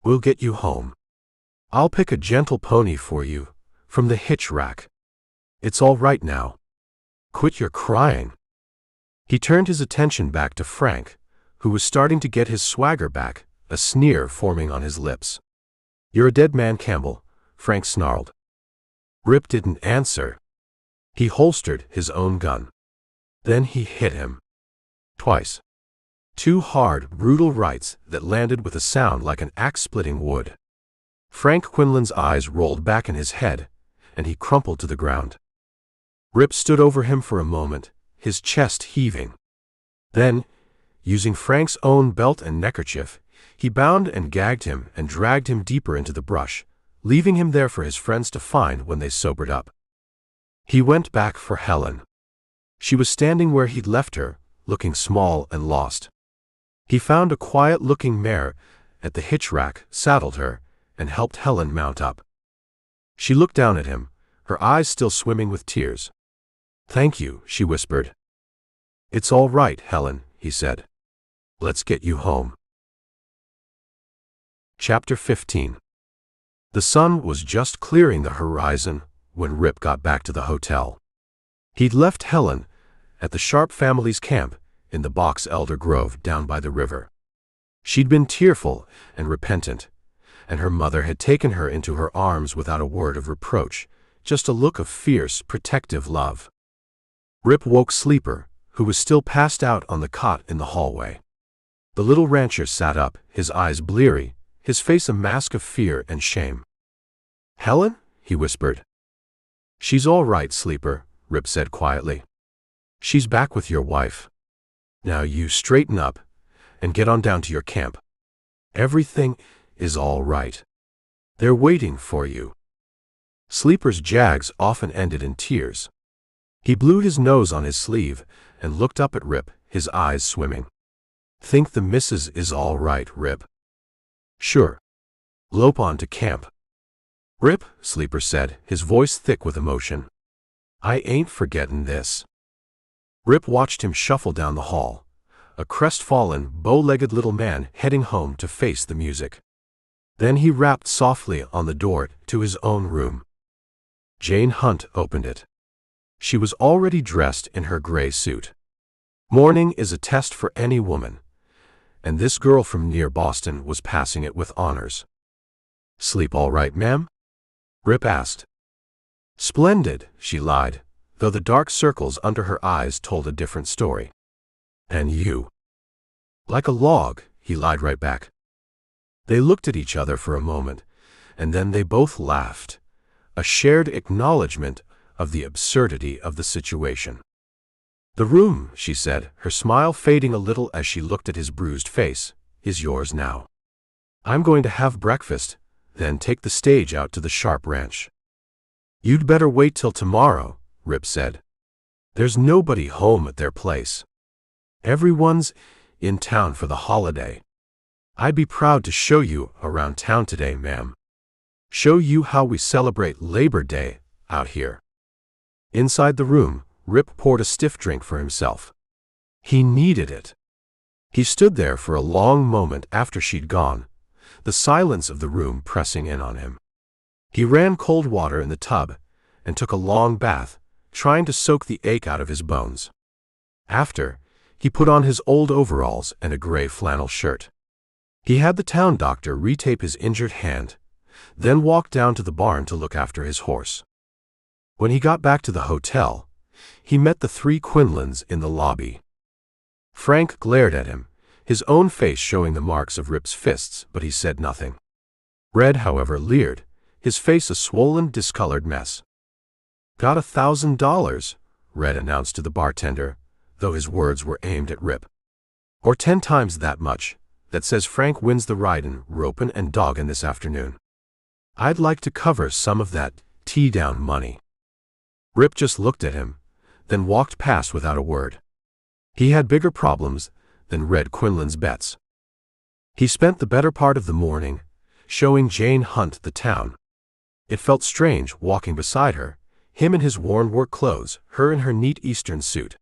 "we'll get you home. I'll pick a gentle pony for you from the hitch rack. It's all right now. Quit your crying." He turned his attention back to Frank, who was starting to get his swagger back, a sneer forming on his lips. "You're a dead man, Campbell," Frank snarled. Rip didn't answer. He holstered his own gun. Then he hit him. Twice. Two hard, brutal rights that landed with a sound like an axe splitting wood. Frank Quinlan's eyes rolled back in his head, and he crumpled to the ground. Rip stood over him for a moment, his chest heaving. Then, using Frank's own belt and neckerchief, he bound and gagged him and dragged him deeper into the brush, leaving him there for his friends to find when they sobered up. He went back for Helen. She was standing where he'd left her, looking small and lost. He found a quiet-looking mare at the hitch rack, saddled her, and helped Helen mount up. She looked down at him, her eyes still swimming with tears. "Thank you," she whispered. "It's all right, Helen," he said. "Let's get you home." Chapter 15. The sun was just clearing the horizon when Rip got back to the hotel. He'd left Helen at the Sharp family's camp in the Box Elder Grove down by the river. She'd been tearful and repentant, and her mother had taken her into her arms without a word of reproach, just a look of fierce, protective love. Rip woke Sleeper, who was still passed out on the cot in the hallway. The little rancher sat up, his eyes bleary, his face a mask of fear and shame. "Helen?" he whispered. "She's all right, Sleeper," Rip said quietly. "She's back with your wife. Now you straighten up and get on down to your camp. Everything is all right. They're waiting for you." Sleeper's jags often ended in tears. He blew his nose on his sleeve and looked up at Rip, his eyes swimming. "Think the missus is all right, Rip?" "Sure. Lope on to camp." "Rip," Sleeper said, his voice thick with emotion, I ain't forgettin' this." Rip watched him shuffle down the hall, a crestfallen, bow-legged little man heading home to face the music. Then he rapped softly on the door to his own room. Jane Hunt opened it. She was already dressed in her gray suit. Morning is a test for any woman, and this girl from near Boston was passing it with honors. "Sleep all right, ma'am?" Rip asked. "Splendid," she lied, though the dark circles under her eyes told a different story. "And you?" "Like a log," he lied right back. They looked at each other for a moment, and then they both laughed, a shared acknowledgement of the absurdity of the situation. "The room," she said, her smile fading a little as she looked at his bruised face, "is yours now. I'm going to have breakfast, then take the stage out to the Sharp Ranch." "You'd better wait till tomorrow," Rip said. "There's nobody home at their place. Everyone's in town for the holiday. I'd be proud to show you around town today, ma'am. Show you how we celebrate Labor Day out here." Inside the room, Rip poured a stiff drink for himself. He needed it. He stood there for a long moment after she'd gone, the silence of the room pressing in on him. He ran cold water in the tub and took a long bath, trying to soak the ache out of his bones. After, he put on his old overalls and a gray flannel shirt. He had the town doctor retape his injured hand, then walked down to the barn to look after his horse. When he got back to the hotel, he met the three Quinlans in the lobby. Frank glared at him, his own face showing the marks of Rip's fists, but he said nothing. Red, however, leered, his face a swollen, discolored mess. "Got $1,000, Red announced to the bartender, though his words were aimed at Rip. "Or 10 times that much. That says Frank wins the ridin', ropin', and doggin' this afternoon. I'd like to cover some of that Teaown money." Rip just looked at him, then walked past without a word. He had bigger problems than Red Quinland's bets. He spent the better part of the morning showing Jane Hunt the town. It felt strange walking beside her, him in his worn work clothes, her in her neat Eastern suit.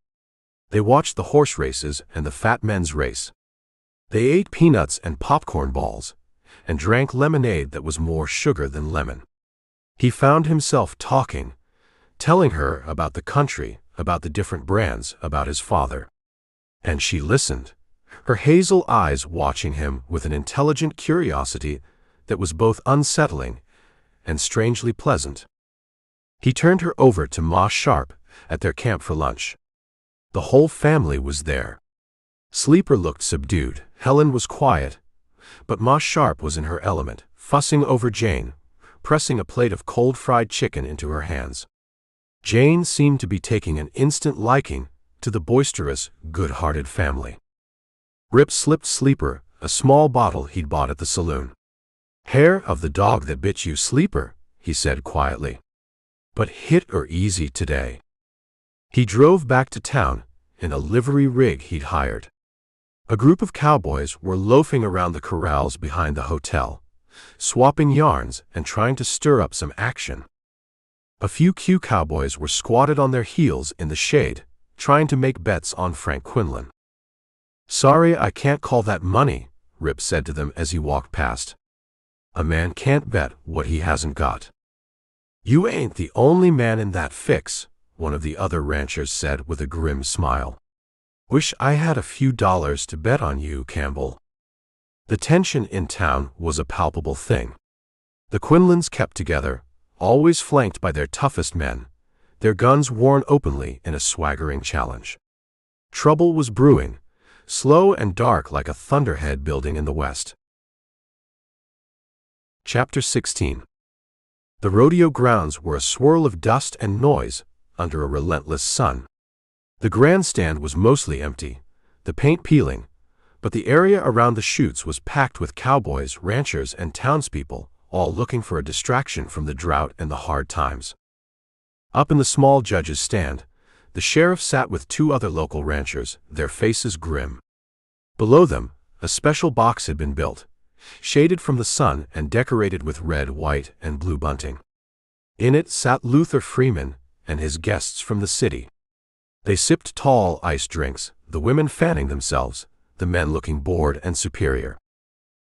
They watched the horse races and the fat men's race. They ate peanuts and popcorn balls, and drank lemonade that was more sugar than lemon. He found himself talking, telling her about the country, about the different brands, about his father. And she listened, her hazel eyes watching him with an intelligent curiosity that was both unsettling and strangely pleasant. He turned her over to Ma Sharp at their camp for lunch. The whole family was there. Sleeper looked subdued, Helen was quiet, but Ma Sharp was in her element, fussing over Jane, pressing a plate of cold fried chicken into her hands. Jane seemed to be taking an instant liking to the boisterous, good-hearted family. Rip slipped Sleeper a small bottle he'd bought at the saloon. "Hair of the dog that bit you, Sleeper," he said quietly. "But hit or easy today." He drove back to town in a livery rig he'd hired. A group of cowboys were loafing around the corrals behind the hotel, swapping yarns and trying to stir up some action. A few Q cowboys were squatted on their heels in the shade, trying to make bets on Frank Quinlan. "Sorry, I can't call that money," Rip said to them as he walked past. "A man can't bet what he hasn't got." "You ain't the only man in that fix," one of the other ranchers said with a grim smile. "Wish I had a few dollars to bet on you, Campbell." The tension in town was a palpable thing. The Quinlans kept together, always flanked by their toughest men, their guns worn openly in a swaggering challenge. Trouble was brewing, slow and dark like a thunderhead building in the west. Chapter 16. The rodeo grounds were a swirl of dust and noise under a relentless sun. The grandstand was mostly empty, the paint peeling, but the area around the chutes was packed with cowboys, ranchers, and townspeople, all looking for a distraction from the drought and the hard times. Up in the small judge's stand, the sheriff sat with 2 other local ranchers, their faces grim. Below them, a special box had been built, shaded from the sun and decorated with red, white, and blue bunting. In it sat Luther Freeman, and his guests from the city. They sipped tall iced drinks, the women fanning themselves, the men looking bored and superior.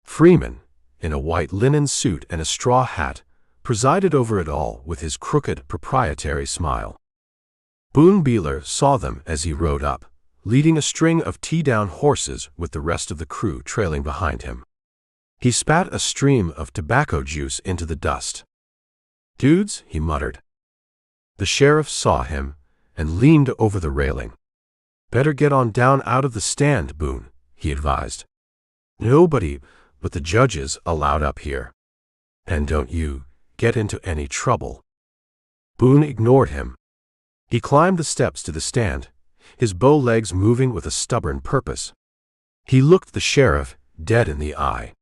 Freeman, in a white linen suit and a straw hat, presided over it all with his crooked, proprietary smile. Boone Beeler saw them as he rode up, leading a string of Teaown horses with the rest of the crew trailing behind him. He spat a stream of tobacco juice into the dust. "Dudes," he muttered. The sheriff saw him and leaned over the railing. "Better get on down out of the stand, Boone," he advised. "Nobody but the judges allowed up here. And don't you get into any trouble." Boone ignored him. He climbed the steps to the stand, his bow legs moving with a stubborn purpose. He looked the sheriff dead in the eye.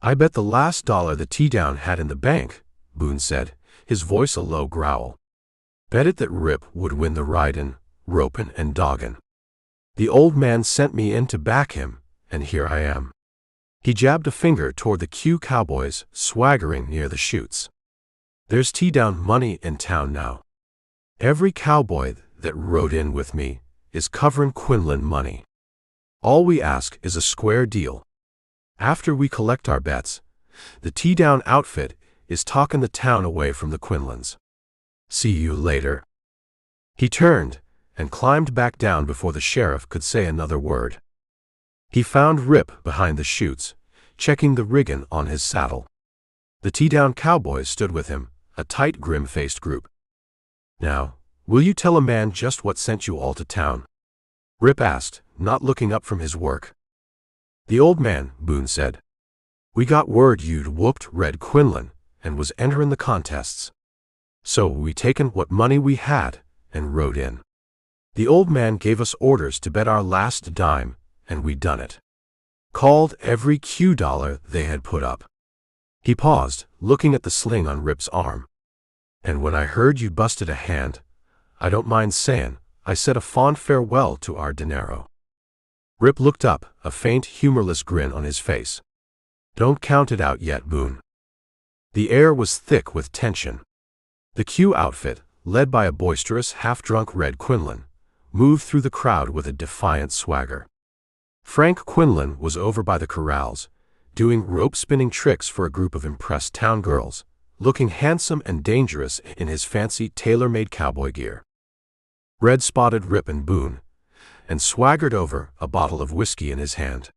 "I bet the last dollar the Teaown had in the bank," Boone said, his voice a low growl. "Bet it that Rip would win the ridin', ropin', and doggin'. The old man sent me in to back him, and here I am." He jabbed a finger toward the Q cowboys swaggering near the chutes. "There's Teaown money in town now. Every cowboy that rode in with me is coverin' Quinlan money. All we ask is a square deal. After we collect our bets, the Teaown outfit is talkin' the town away from the Quinlans. See you later." He turned and climbed back down before the sheriff could say another word. He found Rip behind the chutes, checking the riggin' on his saddle. The Teaown cowboys stood with him, a tight, grim-faced group. "Now, will you tell a man just what sent you all to town?" Rip asked, not looking up from his work. "The old man," Boone said. "We got word you'd whooped Red Quinland and was enterin' the contests. So we taken what money we had and rode in. The old man gave us orders to bet our last dime, and we done it. Called every Q dollar they had put up." He paused, looking at the sling on Rip's arm. "And when I heard you busted a hand, I don't mind sayin', I said a fond farewell to our dinero." Rip looked up, a faint, humorless grin on his face. "Don't count it out yet, Boone." The air was thick with tension. The Q outfit, led by a boisterous, half-drunk Red Quinlan, moved through the crowd with a defiant swagger. Frank Quinlan was over by the corrals, doing rope-spinning tricks for a group of impressed town girls, looking handsome and dangerous in his fancy tailor-made cowboy gear. Red spotted Rip and Boone, and swaggered over, a bottle of whiskey in his hand.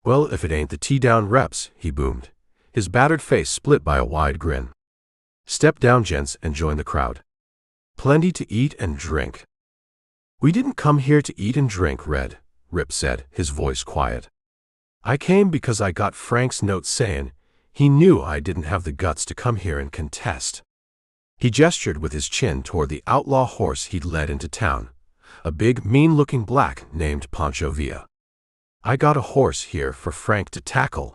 "Well, if it ain't the Teaown reps," he boomed, his battered face split by a wide grin. "Step down, gents, and join the crowd. Plenty to eat and drink." "We didn't come here to eat and drink, Red," Rip said, his voice quiet. "I came because I got Frank's note saying he knew I didn't have the guts to come here and contest." He gestured with his chin toward the outlaw horse he'd led into town, a big, mean-looking black named Pancho Villa. "I got a horse here for Frank to tackle,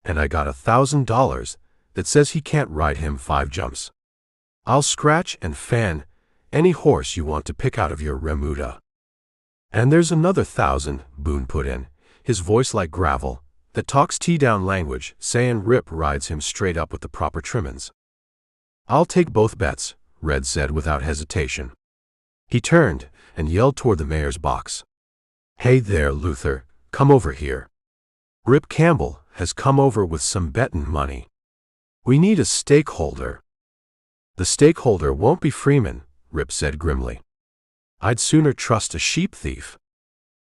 and I got $1,000 that says he can't ride him 5 jumps. I'll scratch and fan any horse you want to pick out of your remuda." "And there's another 1,000, Boone put in, his voice like gravel, that talks Teaown language, sayin' Rip rides him straight up with the proper trimmin's." "I'll take both bets," Red said without hesitation. He turned and yelled toward the mayor's box. "Hey there, Luther, come over here. Rip Campbell has come over with some bettin' money. We need a stakeholder." "The stakeholder won't be Freeman," Rip said grimly. "I'd sooner trust a sheep thief."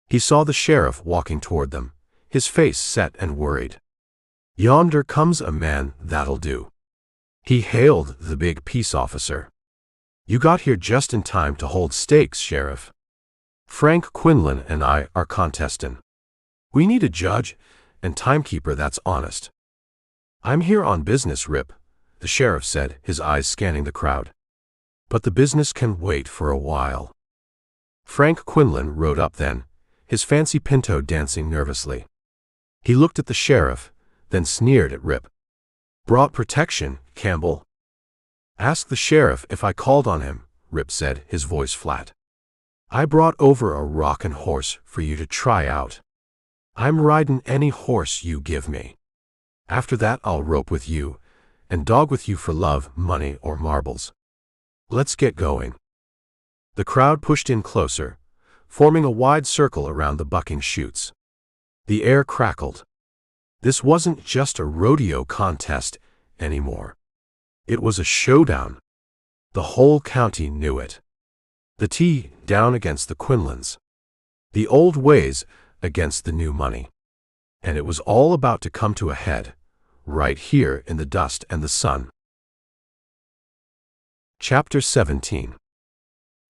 He saw the sheriff walking toward them, his face set and worried. "Yonder comes a man that'll do." He hailed the big peace officer. "You got here just in time to hold stakes, Sheriff. Frank Quinlan and I are contestin'. We need a judge and timekeeper that's honest." "I'm here on business, Rip," the sheriff said, his eyes scanning the crowd. "But the business can wait for a while." Frank Quinlan rode up then, his fancy pinto dancing nervously. He looked at the sheriff, then sneered at Rip. "Brought protection, Campbell?" "Ask the sheriff if I called on him," Rip said, his voice flat. "I brought over a rockin' horse for you to try out. I'm ridin' any horse you give me. After that I'll rope with you, and dog with you for love, money, or marbles." Let's get going." The crowd pushed in closer, forming a wide circle around the bucking chutes. The air crackled. This wasn't just a rodeo contest anymore. It was a showdown. The whole county knew it. The Teaown against the Quinlans. The old ways against the new money. And it was all about to come to a head, right here in the dust and the sun. Chapter 17.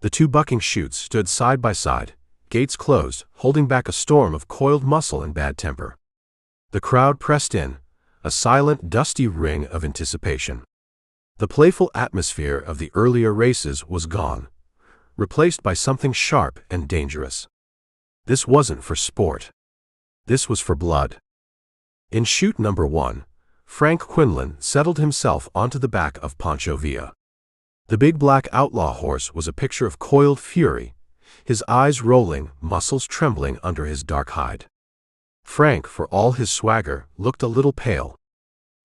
The two bucking chutes stood side by side, gates closed, holding back a storm of coiled muscle and bad temper. The crowd pressed in, a silent, dusty ring of anticipation. The playful atmosphere of the earlier races was gone, replaced by something sharp and dangerous. This wasn't for sport. This was for blood. In chute number 1, Frank Quinlan settled himself onto the back of Pancho Villa. The big black outlaw horse was a picture of coiled fury, his eyes rolling, muscles trembling under his dark hide. Frank, for all his swagger, looked a little pale.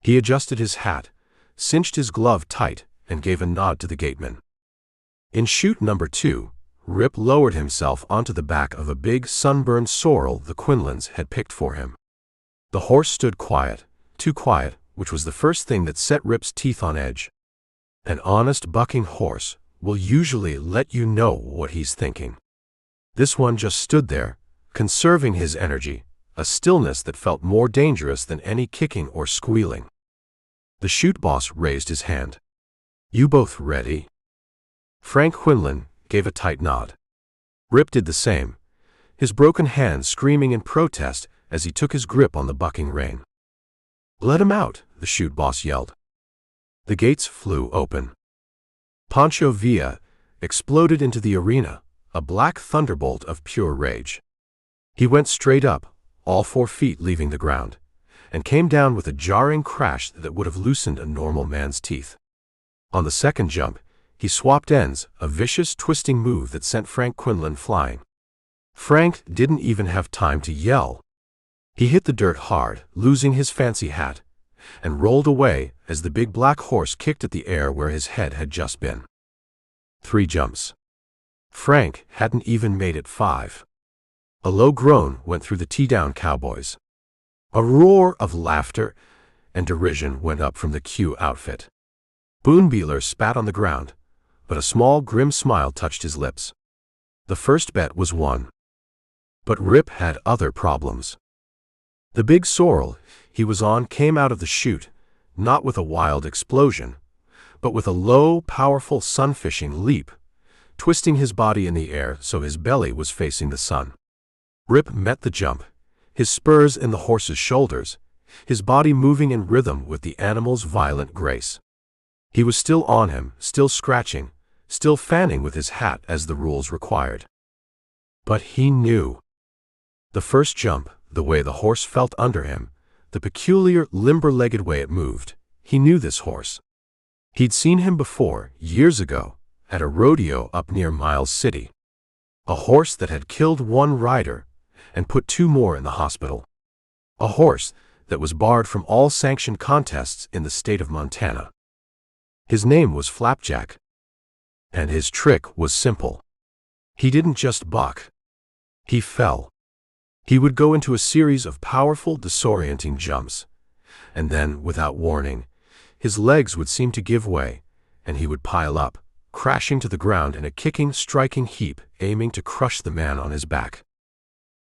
He adjusted his hat, cinched his glove tight, and gave a nod to the gateman. In chute number 2, Rip lowered himself onto the back of a big sunburned sorrel the Quinlans had picked for him. The horse stood quiet, too quiet, which was the first thing that set Rip's teeth on edge. An honest bucking horse will usually let you know what he's thinking. This one just stood there, conserving his energy, a stillness that felt more dangerous than any kicking or squealing. The chute boss raised his hand. "You both ready?" Frank Quinlan gave a tight nod. Rip did the same, his broken hand screaming in protest as he took his grip on the bucking rein. "Let him out," the chute boss yelled. The gates flew open. Pancho Villa exploded into the arena, a black thunderbolt of pure rage. He went straight up, all 4 feet leaving the ground, and came down with a jarring crash that would have loosened a normal man's teeth. On the second jump, he swapped ends, a vicious twisting move that sent Frank Quinlan flying. Frank didn't even have time to yell. He hit the dirt hard, losing his fancy hat, and rolled away as the big black horse kicked at the air where his head had just been. 3 jumps. Frank hadn't even made it 5. A low groan went through the Teaown cowboys. A roar of laughter and derision went up from the Q outfit. Boonbeeler spat on the ground, but a small grim smile touched his lips. The first bet was won. But Rip had other problems. The big sorrel he was on came out of the chute, not with a wild explosion, but with a low, powerful sunfishing leap, twisting his body in the air so his belly was facing the sun. Rip met the jump, his spurs in the horse's shoulders, his body moving in rhythm with the animal's violent grace. He was still on him, still scratching, still fanning with his hat as the rules required. But he knew. The first jump, the way the horse felt under him, the peculiar limber-legged way it moved, he knew this horse. He'd seen him before, years ago, at a rodeo up near Miles City. A horse that had killed 1 rider and put 2 more in the hospital. A horse that was barred from all sanctioned contests in the state of Montana. His name was Flapjack. And his trick was simple. He didn't just buck. He fell. He would go into a series of powerful, disorienting jumps, and then, without warning, his legs would seem to give way, and he would pile up, crashing to the ground in a kicking, striking heap, aiming to crush the man on his back.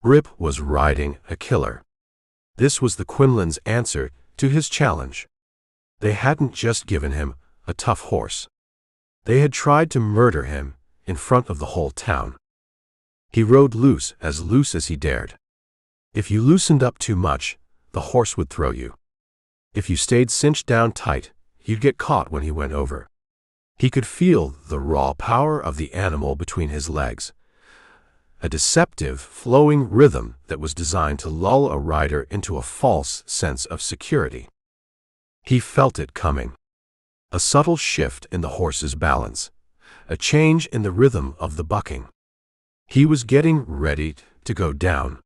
Rip was riding a killer. This was the Quinlan's answer to his challenge. They hadn't just given him a tough horse. They had tried to murder him in front of the whole town. He rode loose as he dared. If you loosened up too much, the horse would throw you. If you stayed cinched down tight, you'd get caught when he went over. He could feel the raw power of the animal between his legs, a deceptive, flowing rhythm that was designed to lull a rider into a false sense of security. He felt it coming. A subtle shift in the horse's balance, a change in the rhythm of the bucking. He was getting ready to go down.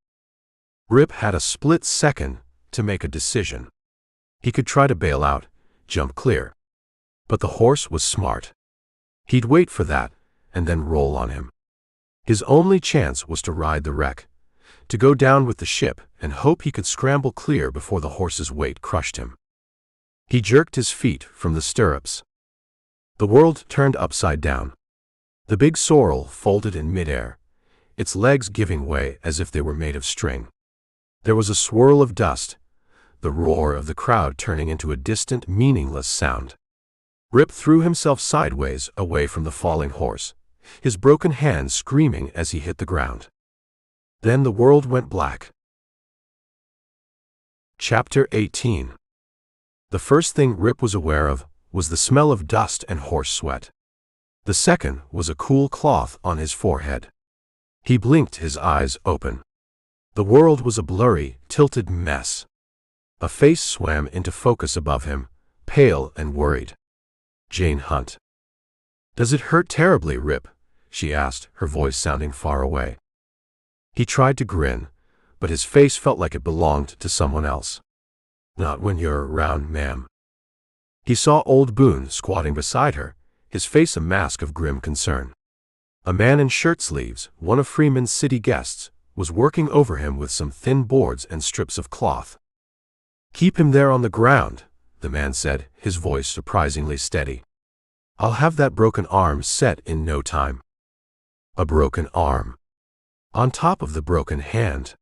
Rip had a split second to make a decision. He could try to bail out, jump clear. But the horse was smart. He'd wait for that, and then roll on him. His only chance was to ride the wreck, to go down with the ship and hope he could scramble clear before the horse's weight crushed him. He jerked his feet from the stirrups. The world turned upside down. The big sorrel folded in midair, its legs giving way as if they were made of string. There was a swirl of dust, the roar of the crowd turning into a distant, meaningless sound. Rip threw himself sideways away from the falling horse, his broken hand screaming as he hit the ground. Then the world went black. Chapter 18. The first thing Rip was aware of was the smell of dust and horse sweat. The second was a cool cloth on his forehead. He blinked, his eyes open. The world was a blurry, tilted mess. A face swam into focus above him, pale and worried. Jane Hunt. "Does it hurt terribly, Rip?" she asked, her voice sounding far away. He tried to grin, but his face felt like it belonged to someone else. "Not when you're around, ma'am." He saw old Boone squatting beside her, his face a mask of grim concern. A man in shirt sleeves, one of Freeman's city guests, was working over him with some thin boards and strips of cloth. "Keep him there on the ground," the man said, his voice surprisingly steady. "I'll have that broken arm set in no time." A broken arm. On top of the broken hand.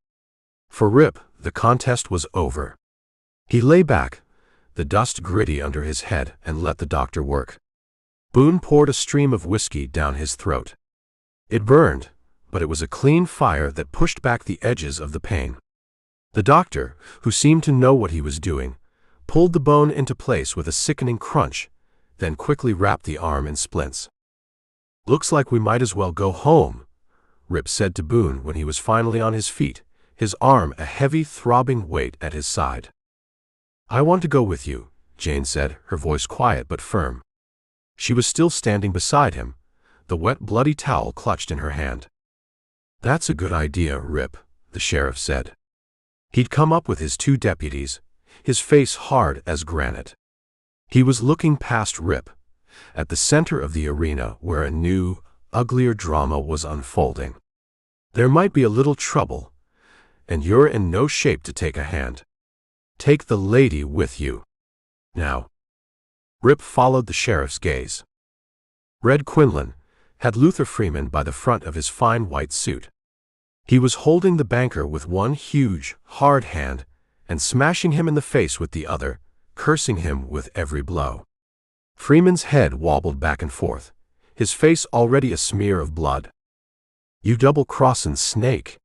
For Rip, the contest was over. He lay back, the dust gritty under his head, and let the doctor work. Boone poured a stream of whiskey down his throat. It burned, but it was a clean fire that pushed back the edges of the pain. The doctor, who seemed to know what he was doing, pulled the bone into place with a sickening crunch, then quickly wrapped the arm in splints. "Looks like we might as well go home," Rip said to Boone when he was finally on his feet, his arm a heavy, throbbing weight at his side. "I want to go with you," Jane said, her voice quiet but firm. She was still standing beside him, the wet, bloody towel clutched in her hand. "That's a good idea, Rip," the sheriff said. He'd come up with his two deputies, his face hard as granite. He was looking past Rip, at the center of the arena where a new, uglier drama was unfolding. "There might be a little trouble, and you're in no shape to take a hand. Take the lady with you. Now." Rip followed the sheriff's gaze. Red Quinlan had Luther Freeman by the front of his fine white suit. He was holding the banker with one huge, hard hand and smashing him in the face with the other, cursing him with every blow. Freeman's head wobbled back and forth, his face already a smear of blood. "You double-crossin' snake!"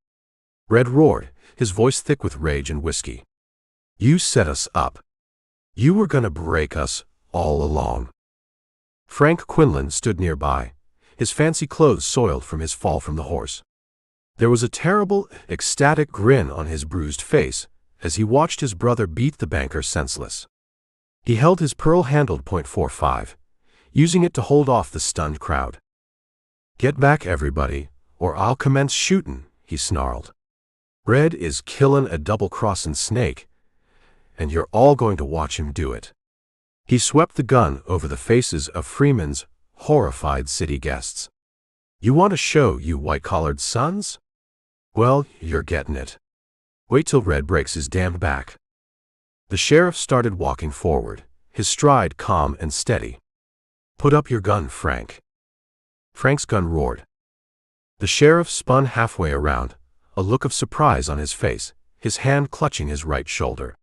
Red roared, his voice thick with rage and whiskey. "You set us up. You were gonna break us all along." Frank Quinlan stood nearby, his fancy clothes soiled from his fall from the horse. There was a terrible, ecstatic grin on his bruised face as he watched his brother beat the banker senseless. He held his pearl-handled .45, using it to hold off the stunned crowd. "Get back, everybody, or I'll commence shootin'," he snarled. "Red is killin' a double-crossin' snake, and you're all going to watch him do it." He swept the gun over the faces of Freeman's horrified city guests. "You want a show, you white-collared sons? Well, you're getting it. Wait till Red breaks his damned back." The sheriff started walking forward, his stride calm and steady. "Put up your gun, Frank." Frank's gun roared. The sheriff spun halfway around, a look of surprise on his face, his hand clutching his right shoulder.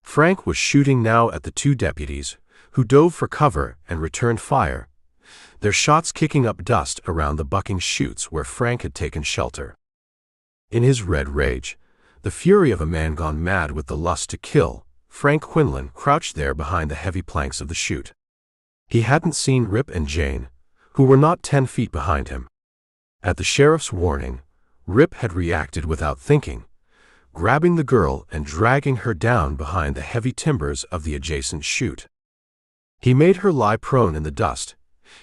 Frank was shooting now at the two deputies, who dove for cover and returned fire, their shots kicking up dust around the bucking chutes where Frank had taken shelter. In his red rage, the fury of a man gone mad with the lust to kill, Frank Quinlan crouched there behind the heavy planks of the chute. He hadn't seen Rip and Jane, who were not 10 feet behind him. At the sheriff's warning, Rip had reacted without thinking, grabbing the girl and dragging her down behind the heavy timbers of the adjacent chute. He made her lie prone in the dust,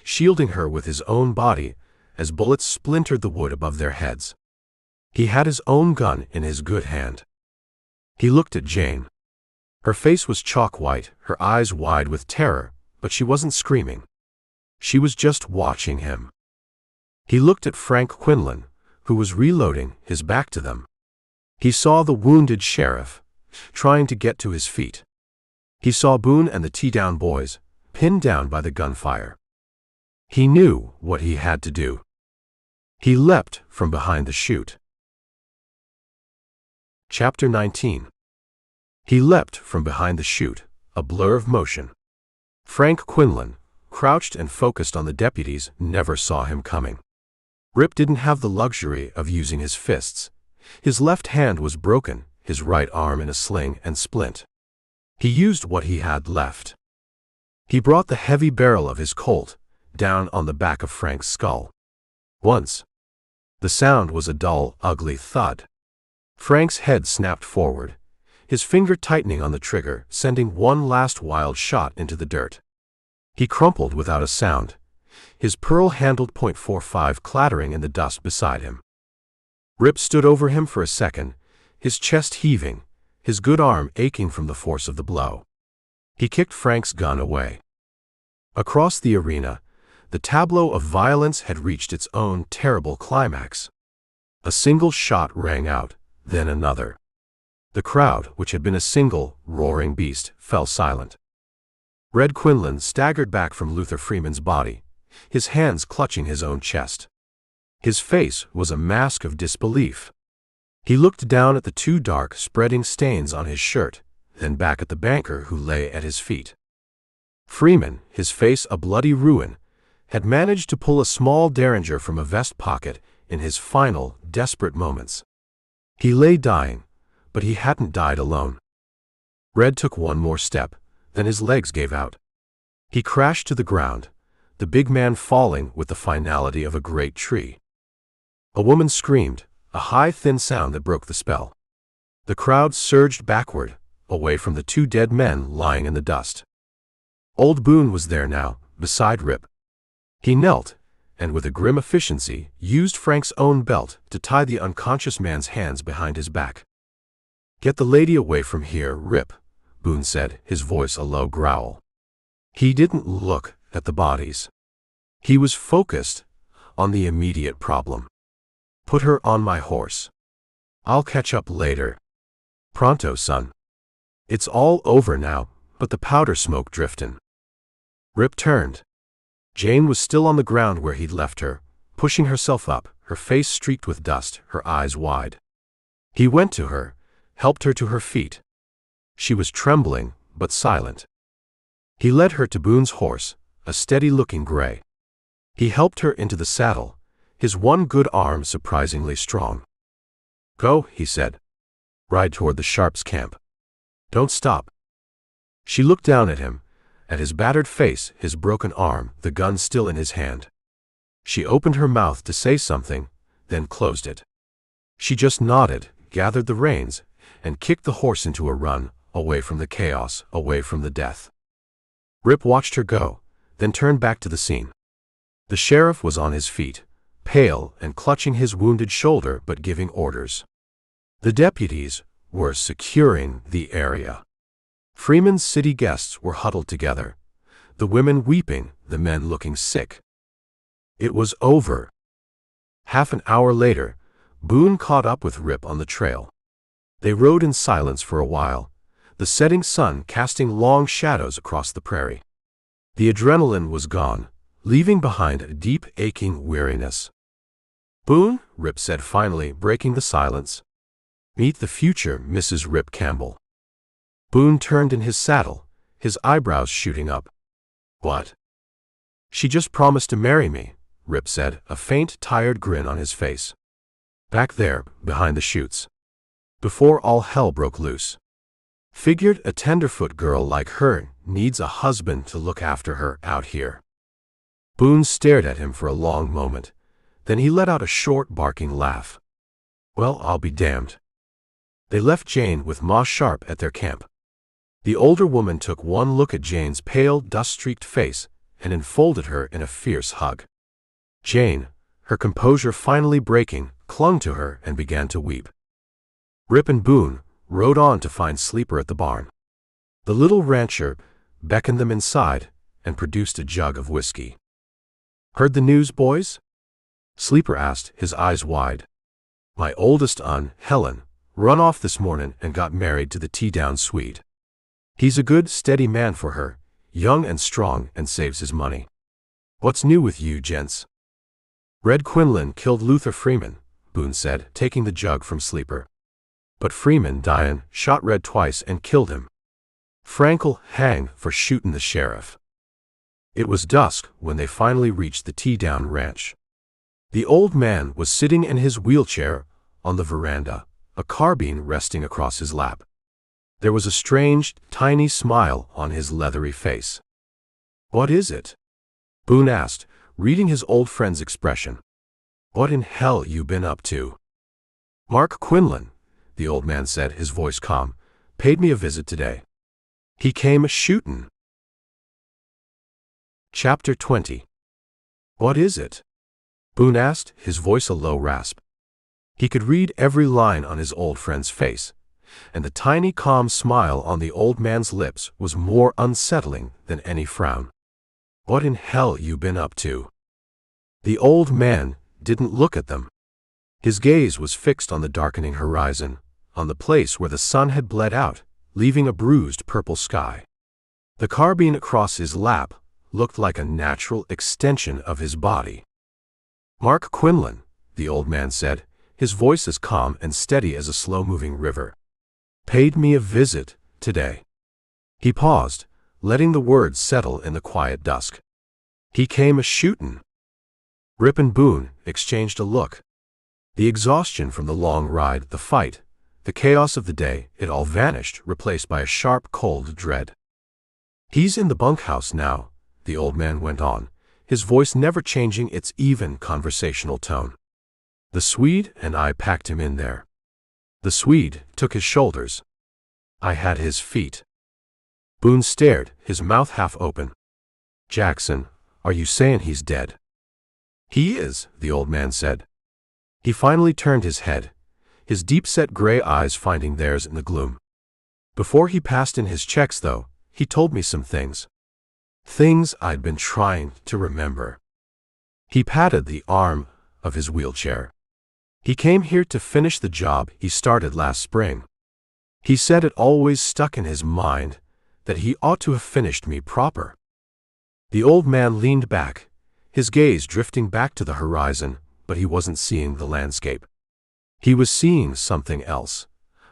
shielding her with his own body as bullets splintered the wood above their heads. He had his own gun in his good hand. He looked at Jane. Her face was chalk white, her eyes wide with terror, but she wasn't screaming. She was just watching him. He looked at Frank Quinlan, who was reloading, his back to them. He saw the wounded sheriff, trying to get to his feet. He saw Boone and the Teaown boys, pinned down by the gunfire. He knew what he had to do. He leapt from behind the chute. Chapter 19. He leapt from behind the chute, a blur of motion. Frank Quinlan, crouched and focused on the deputies, never saw him coming. Rip didn't have the luxury of using his fists. His left hand was broken, his right arm in a sling and splint. He used what he had left. He brought the heavy barrel of his Colt down on the back of Frank's skull. Once. The sound was a dull, ugly thud. Frank's head snapped forward, his finger tightening on the trigger, sending one last wild shot into the dirt. He crumpled without a sound, his pearl-handled .45 clattering in the dust beside him. Rip stood over him for a second, his chest heaving, his good arm aching from the force of the blow. He kicked Frank's gun away. Across the arena, the tableau of violence had reached its own terrible climax. A single shot rang out, then another. The crowd, which had been a single, roaring beast, fell silent. Red Quinland staggered back from Luther Freeman's body, his hands clutching his own chest. His face was a mask of disbelief. He looked down at the two dark, spreading stains on his shirt, then back at the banker who lay at his feet. Freeman, his face a bloody ruin, had managed to pull a small derringer from a vest pocket in his final, desperate moments. He lay dying, but he hadn't died alone. Red took one more step, then his legs gave out. He crashed to the ground, the big man falling with the finality of a great tree. A woman screamed, a high, thin sound that broke the spell. The crowd surged backward, away from the two dead men lying in the dust. Old Boone was there now, beside Rip. He knelt, and with a grim efficiency, used Frank's own belt to tie the unconscious man's hands behind his back. "Get the lady away from here, Rip," Boone said, his voice a low growl. He didn't look at the bodies. He was focused on the immediate problem. "Put her on my horse. I'll catch up later. Pronto, son. It's all over now, but the powder smoke driftin'." Rip turned. Jane was still on the ground where he'd left her, pushing herself up, her face streaked with dust, her eyes wide. He went to her, helped her to her feet. She was trembling, but silent. He led her to Boone's horse, a steady-looking gray. He helped her into the saddle, his one good arm surprisingly strong. "Go," he said. "Ride toward the Sharps' camp. Don't stop." She looked down at him, at his battered face, his broken arm, the gun still in his hand. She opened her mouth to say something, then closed it. She just nodded, gathered the reins, and kicked the horse into a run, away from the chaos, away from the death. Rip watched her go, then turned back to the scene. The sheriff was on his feet, pale and clutching his wounded shoulder but giving orders. The deputies were securing the area. Freeman's city guests were huddled together, the women weeping, the men looking sick. It was over. Half an hour later, Boone caught up with Rip on the trail. They rode in silence for a while, the setting sun casting long shadows across the prairie. The adrenaline was gone, leaving behind a deep, aching weariness. "Boone," Rip said finally, breaking the silence. "Meet the future Mrs. Rip Campbell." Boone turned in his saddle, his eyebrows shooting up. "What?" "She just promised to marry me," Rip said, a faint, tired grin on his face. "Back there, behind the chutes. Before all hell broke loose. Figured a tenderfoot girl like her needs a husband to look after her out here." Boone stared at him for a long moment. Then he let out a short, barking laugh. "Well, I'll be damned." They left Jane with Ma Sharp at their camp. The older woman took one look at Jane's pale, dust-streaked face and enfolded her in a fierce hug. Jane, her composure finally breaking, clung to her and began to weep. Rip and Boone rode on to find Sleeper at the barn. The little rancher beckoned them inside and produced a jug of whiskey. Heard the news, boys? Sleeper asked, his eyes wide. My oldest Helen, run off this morning and got married to the Teaown Swede. He's a good, steady man for her, young and strong, and saves his money. What's new with you, gents? Red Quinlan killed Luther Freeman, Boone said, taking the jug from Sleeper. But Freeman, dyin', shot Red twice and killed him. Frank'll hang for shootin' the sheriff. It was dusk when they finally reached the Teaown ranch. The old man was sitting in his wheelchair on the veranda, a carbine resting across his lap. There was a strange, tiny smile on his leathery face. What is it? Boone asked, reading his old friend's expression. What in hell you been up to? Mark Quinlan, the old man said, his voice calm, paid me a visit today. He came a-shootin'. Chapter 20. What is it? Boone asked, his voice a low rasp. He could read every line on his old friend's face, and the tiny calm smile on the old man's lips was more unsettling than any frown. What in hell you been up to? The old man didn't look at them. His gaze was fixed on the darkening horizon, on the place where the sun had bled out, leaving a bruised purple sky. The carbine across his lap looked like a natural extension of his body. Mark Quinlan, the old man said, his voice as calm and steady as a slow-moving river, paid me a visit today. He paused, letting the words settle in the quiet dusk. He came a-shootin'. Rip and Boone exchanged a look. The exhaustion from the long ride, the fight, the chaos of the day, it all vanished, replaced by a sharp, cold dread. He's in the bunkhouse now, the old man went on, his voice never changing its even conversational tone. The Swede and I packed him in there. The Swede took his shoulders. I had his feet. Boone stared, his mouth half open. Jackson, are you saying he's dead? He is, the old man said. He finally turned his head, his deep-set gray eyes finding theirs in the gloom. Before he passed in his checks, though, he told me some things. Things I'd been trying to remember. He patted the arm of his wheelchair. He came here to finish the job he started last spring. He said it always stuck in his mind that he ought to have finished me proper. The old man leaned back, his gaze drifting back to the horizon, but he wasn't seeing the landscape. He was seeing something else,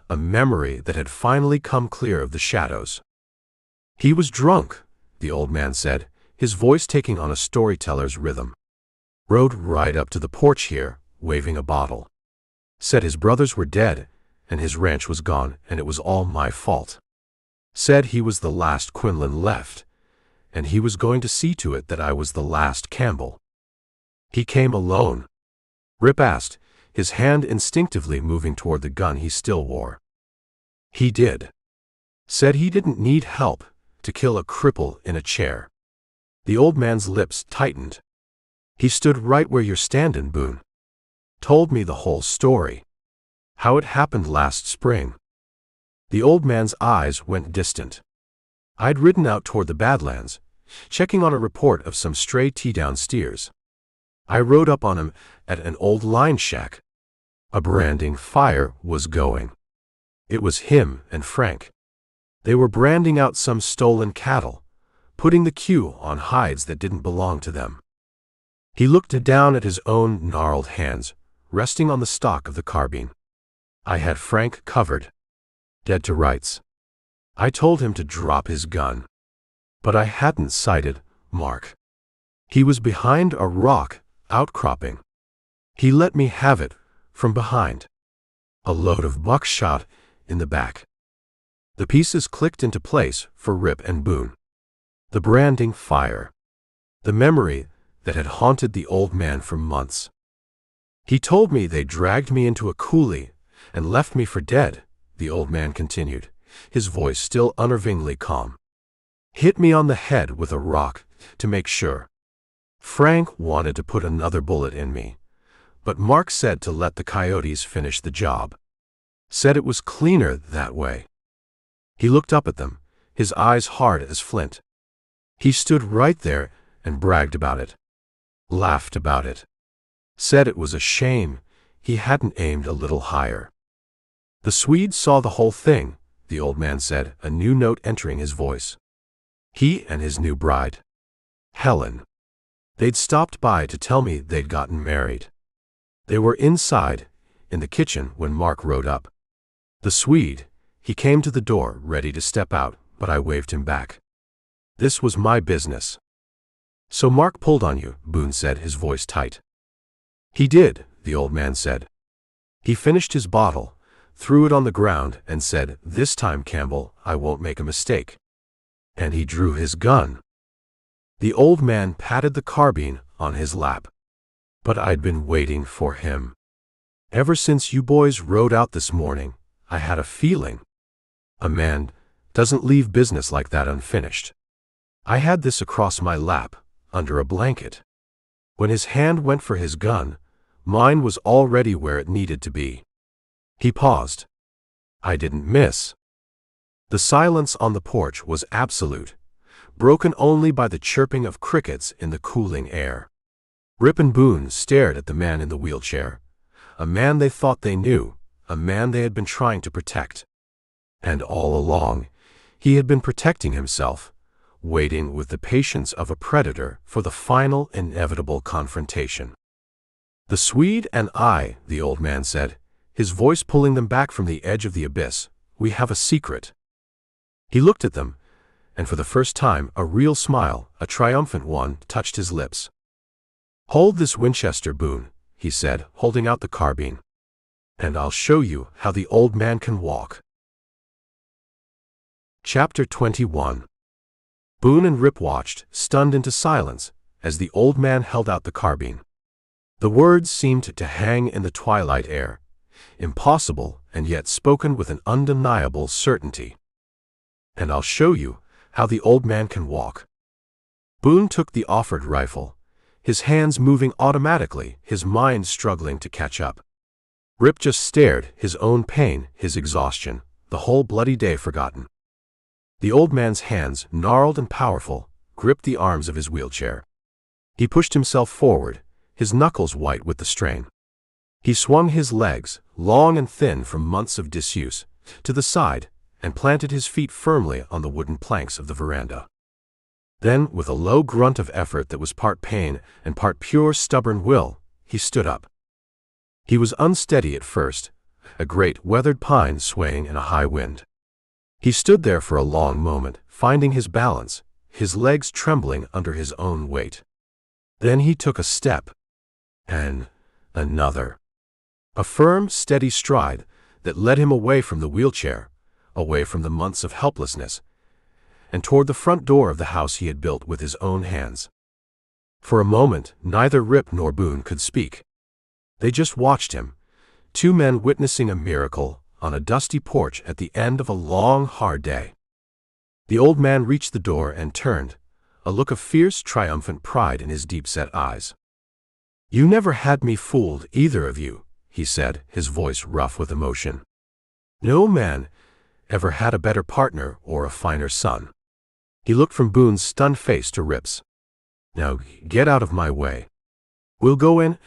a memory that had finally come clear of the shadows. He was drunk, the old man said, his voice taking on a storyteller's rhythm. Rode right up to the porch here, waving a bottle. Said his brothers were dead, and his ranch was gone, and it was all my fault. Said he was the last Quinlan left, and he was going to see to it that I was the last Campbell. He came alone? Rip asked, his hand instinctively moving toward the gun he still wore. He did. Said he didn't need help to kill a cripple in a chair. The old man's lips tightened. He stood right where you're standin', Boone. Told me the whole story. How it happened last spring. The old man's eyes went distant. I'd ridden out toward the Badlands, checking on a report of some stray Teaown steers. I rode up on him at an old line shack. A branding fire was going. It was him and Frank. They were branding out some stolen cattle, putting the queue on hides that didn't belong to them. He looked down at his own gnarled hands, resting on the stock of the carbine. I had Frank covered. Dead to rights. I told him to drop his gun. But I hadn't sighted Mark. He was behind a rock outcropping. He let me have it from behind. A load of buckshot in the back. The pieces clicked into place for Rip and Boone. The branding fire. The memory that had haunted the old man for months. He told me they dragged me into a coulee and left me for dead, the old man continued, his voice still unnervingly calm. Hit me on the head with a rock to make sure. Frank wanted to put another bullet in me, but Mark said to let the coyotes finish the job. Said it was cleaner that way. He looked up at them, his eyes hard as flint. He stood right there and bragged about it. laughed about it. Said it was a shame he hadn't aimed a little higher. The Swede saw the whole thing, the old man said, a new note entering his voice. He and his new bride, Helen. They'd stopped by to tell me they'd gotten married. They were inside, in the kitchen, when Mark rode up. The Swede, he came to the door, ready to step out, but I waved him back. This was my business. So Mark pulled on you, Boone said, his voice tight. He did, the old man said. He finished his bottle, threw it on the ground, and said, "This time, Campbell, I won't make a mistake." And he drew his gun. The old man patted the carbine on his lap. But I'd been waiting for him. Ever since you boys rode out this morning, I had a feeling. A man doesn't leave business like that unfinished. I had this across my lap, under a blanket. When his hand went for his gun, mine was already where it needed to be. He paused. I didn't miss. The silence on the porch was absolute, broken only by the chirping of crickets in the cooling air. Rip and Boone stared at the man in the wheelchair, a man they thought they knew, a man they had been trying to protect. And all along, he had been protecting himself, waiting with the patience of a predator for the final, inevitable confrontation. The Swede and I, the old man said, his voice pulling them back from the edge of the abyss, we have a secret. He looked at them, and for the first time a real smile, a triumphant one, touched his lips. Hold this Winchester, Boone, he said, holding out the carbine. And I'll show you how the old man can walk. Chapter 21. Boone and Rip watched, stunned into silence, as the old man held out the carbine. The words seemed to hang in the twilight air, impossible and yet spoken with an undeniable certainty. And I'll show you how the old man can walk. Boone took the offered rifle, his hands moving automatically, his mind struggling to catch up. Rip just stared, his own pain, his exhaustion, the whole bloody day forgotten. The old man's hands, gnarled and powerful, gripped the arms of his wheelchair. He pushed himself forward, his knuckles white with the strain. He swung his legs, long and thin from months of disuse, to the side, and planted his feet firmly on the wooden planks of the veranda. Then, with a low grunt of effort that was part pain and part pure stubborn will, he stood up. He was unsteady at first, a great weathered pine swaying in a high wind. He stood there for a long moment, finding his balance, his legs trembling under his own weight. Then he took a step, and another. A firm, steady stride that led him away from the wheelchair, away from the months of helplessness, and toward the front door of the house he had built with his own hands. For a moment, neither Rip nor Boone could speak. They just watched him, two men witnessing a miracle on a dusty porch at the end of a long, hard day. The old man reached the door and turned, a look of fierce, triumphant pride in his deep-set eyes. "You never had me fooled, either of you," he said, his voice rough with emotion. "No man ever had a better partner or a finer son." He looked from Boone's stunned face to Rip's. "Now get out of my way. We'll go in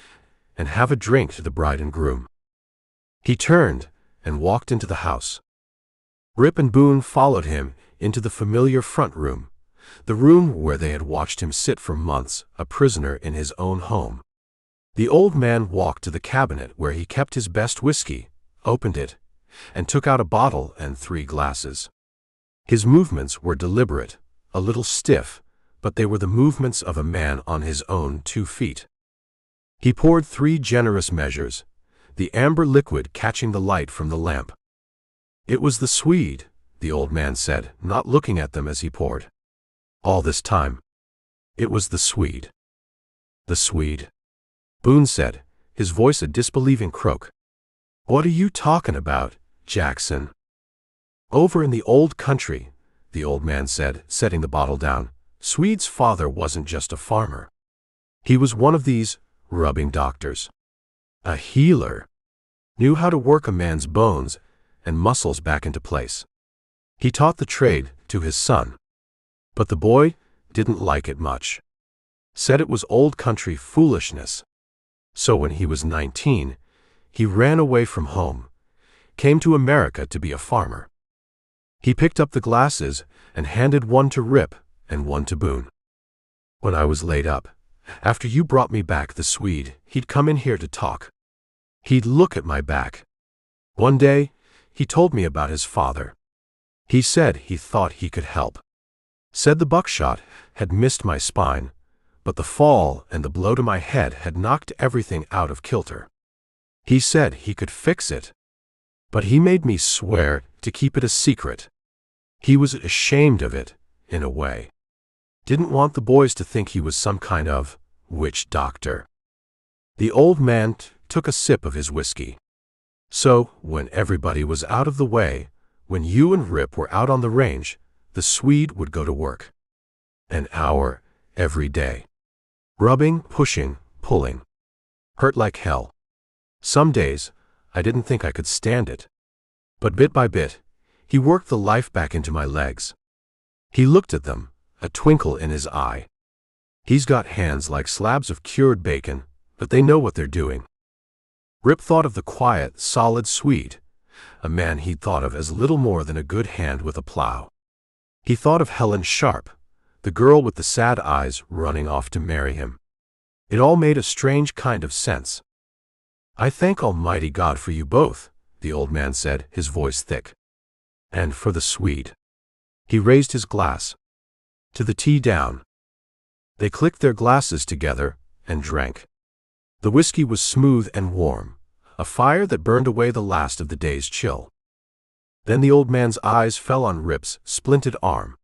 and have a drink to the bride and groom." He turned and walked into the house. Rip and Boone followed him into the familiar front room, the room where they had watched him sit for months, a prisoner in his own home. The old man walked to the cabinet where he kept his best whiskey, opened it, and took out a bottle and 3 glasses. His movements were deliberate, a little stiff, but they were the movements of a man on his own 2 feet. He poured 3 generous measures, the amber liquid catching the light from the lamp. "It was the Swede," the old man said, not looking at them as he poured. "All this time, it was the Swede." "The Swede?" Boone said, his voice a disbelieving croak. "What are you talking about, Jackson?" "Over in the old country," the old man said, setting the bottle down, "Swede's father wasn't just a farmer. He was one of these rubbing doctors. A healer. Knew how to work a man's bones and muscles back into place. He taught the trade to his son. But the boy didn't like it much. Said it was old country foolishness. So when he was 19, he ran away from home, came to America to be a farmer. He picked up the glasses and handed one to Rip and one to Boone. When I was laid up, after you brought me back the Swede, he'd come in here to talk. He'd look at my back. One day, he told me about his father. He said he thought he could help. Said the buckshot had missed my spine, but the fall and the blow to my head had knocked everything out of kilter. He said he could fix it, but he made me swear to keep it a secret. He was ashamed of it, in a way. Didn't want the boys to think he was some kind of witch doctor. The old man took a sip of his whiskey. So, when everybody was out of the way, when you and Rip were out on the range, the Swede would go to work. An hour every day. Rubbing, pushing, pulling. Hurt like hell. Some days, I didn't think I could stand it. But bit by bit, he worked the life back into my legs. He looked at them, a twinkle in his eye. He's got hands like slabs of cured bacon, but they know what they're doing. Rip thought of the quiet, solid Swede, a man he'd thought of as little more than a good hand with a plow. He thought of Helen Sharp, the girl with the sad eyes running off to marry him. It all made a strange kind of sense. I thank Almighty God for you both, the old man said, his voice thick. And for the Swede. He raised his glass. To the Teaown. They clicked their glasses together and drank. The whiskey was smooth and warm, a fire that burned away the last of the day's chill. Then the old man's eyes fell on Rip's splinted arm.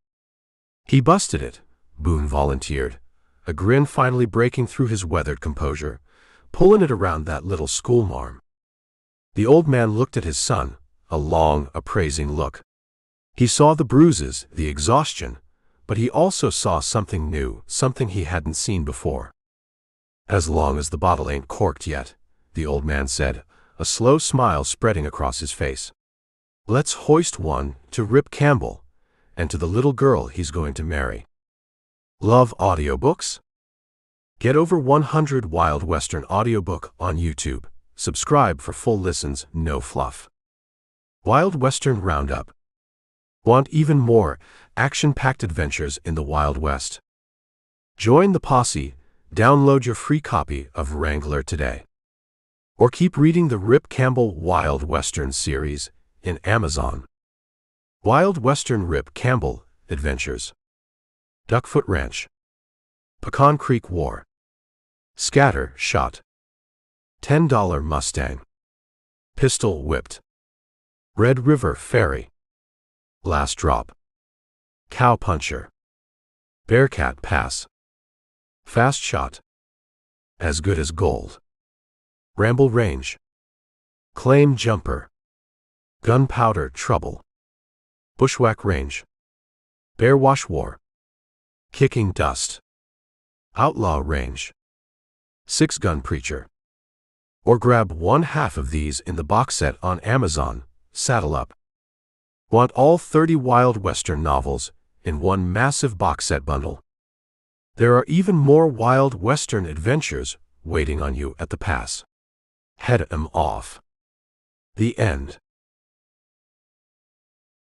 He busted it, Boone volunteered, a grin finally breaking through his weathered composure, pulling it around that little schoolmarm. The old man looked at his son, a long, appraising look. He saw the bruises, the exhaustion, but he also saw something new, something he hadn't seen before. As long as the bottle ain't corked yet, the old man said, a slow smile spreading across his face. Let's hoist one to Rip Campbell, and to the little girl he's going to marry. Love audiobooks? Get over 100 Wild Western audiobook on YouTube. Subscribe for full listens, no fluff. Wild Western Roundup. Want even more action-packed adventures in the Wild West? Join the posse. Download your free copy of Wrangler today. Or keep reading the Rip Campbell Wild Western series in Amazon. Wild Western Rip Campbell Adventures. Duckfoot Ranch. Pecan Creek War. Scatter Shot. $10 Mustang. Pistol Whipped. Red River Ferry. Last Drop. Cow Puncher. Bearcat Pass. Fast Shot. As Good as Gold. Ramble Range. Claim Jumper. Gunpowder Trouble. Bushwhack Range. Bear Wash War. Kicking Dust. Outlaw Range. Six Gun Preacher. Or grab one half of these in the box set on Amazon. Saddle up. Want all 30 Wild Western novels in one massive box set bundle? There are even more Wild Western adventures waiting on you at the pass. Head 'em off. The end.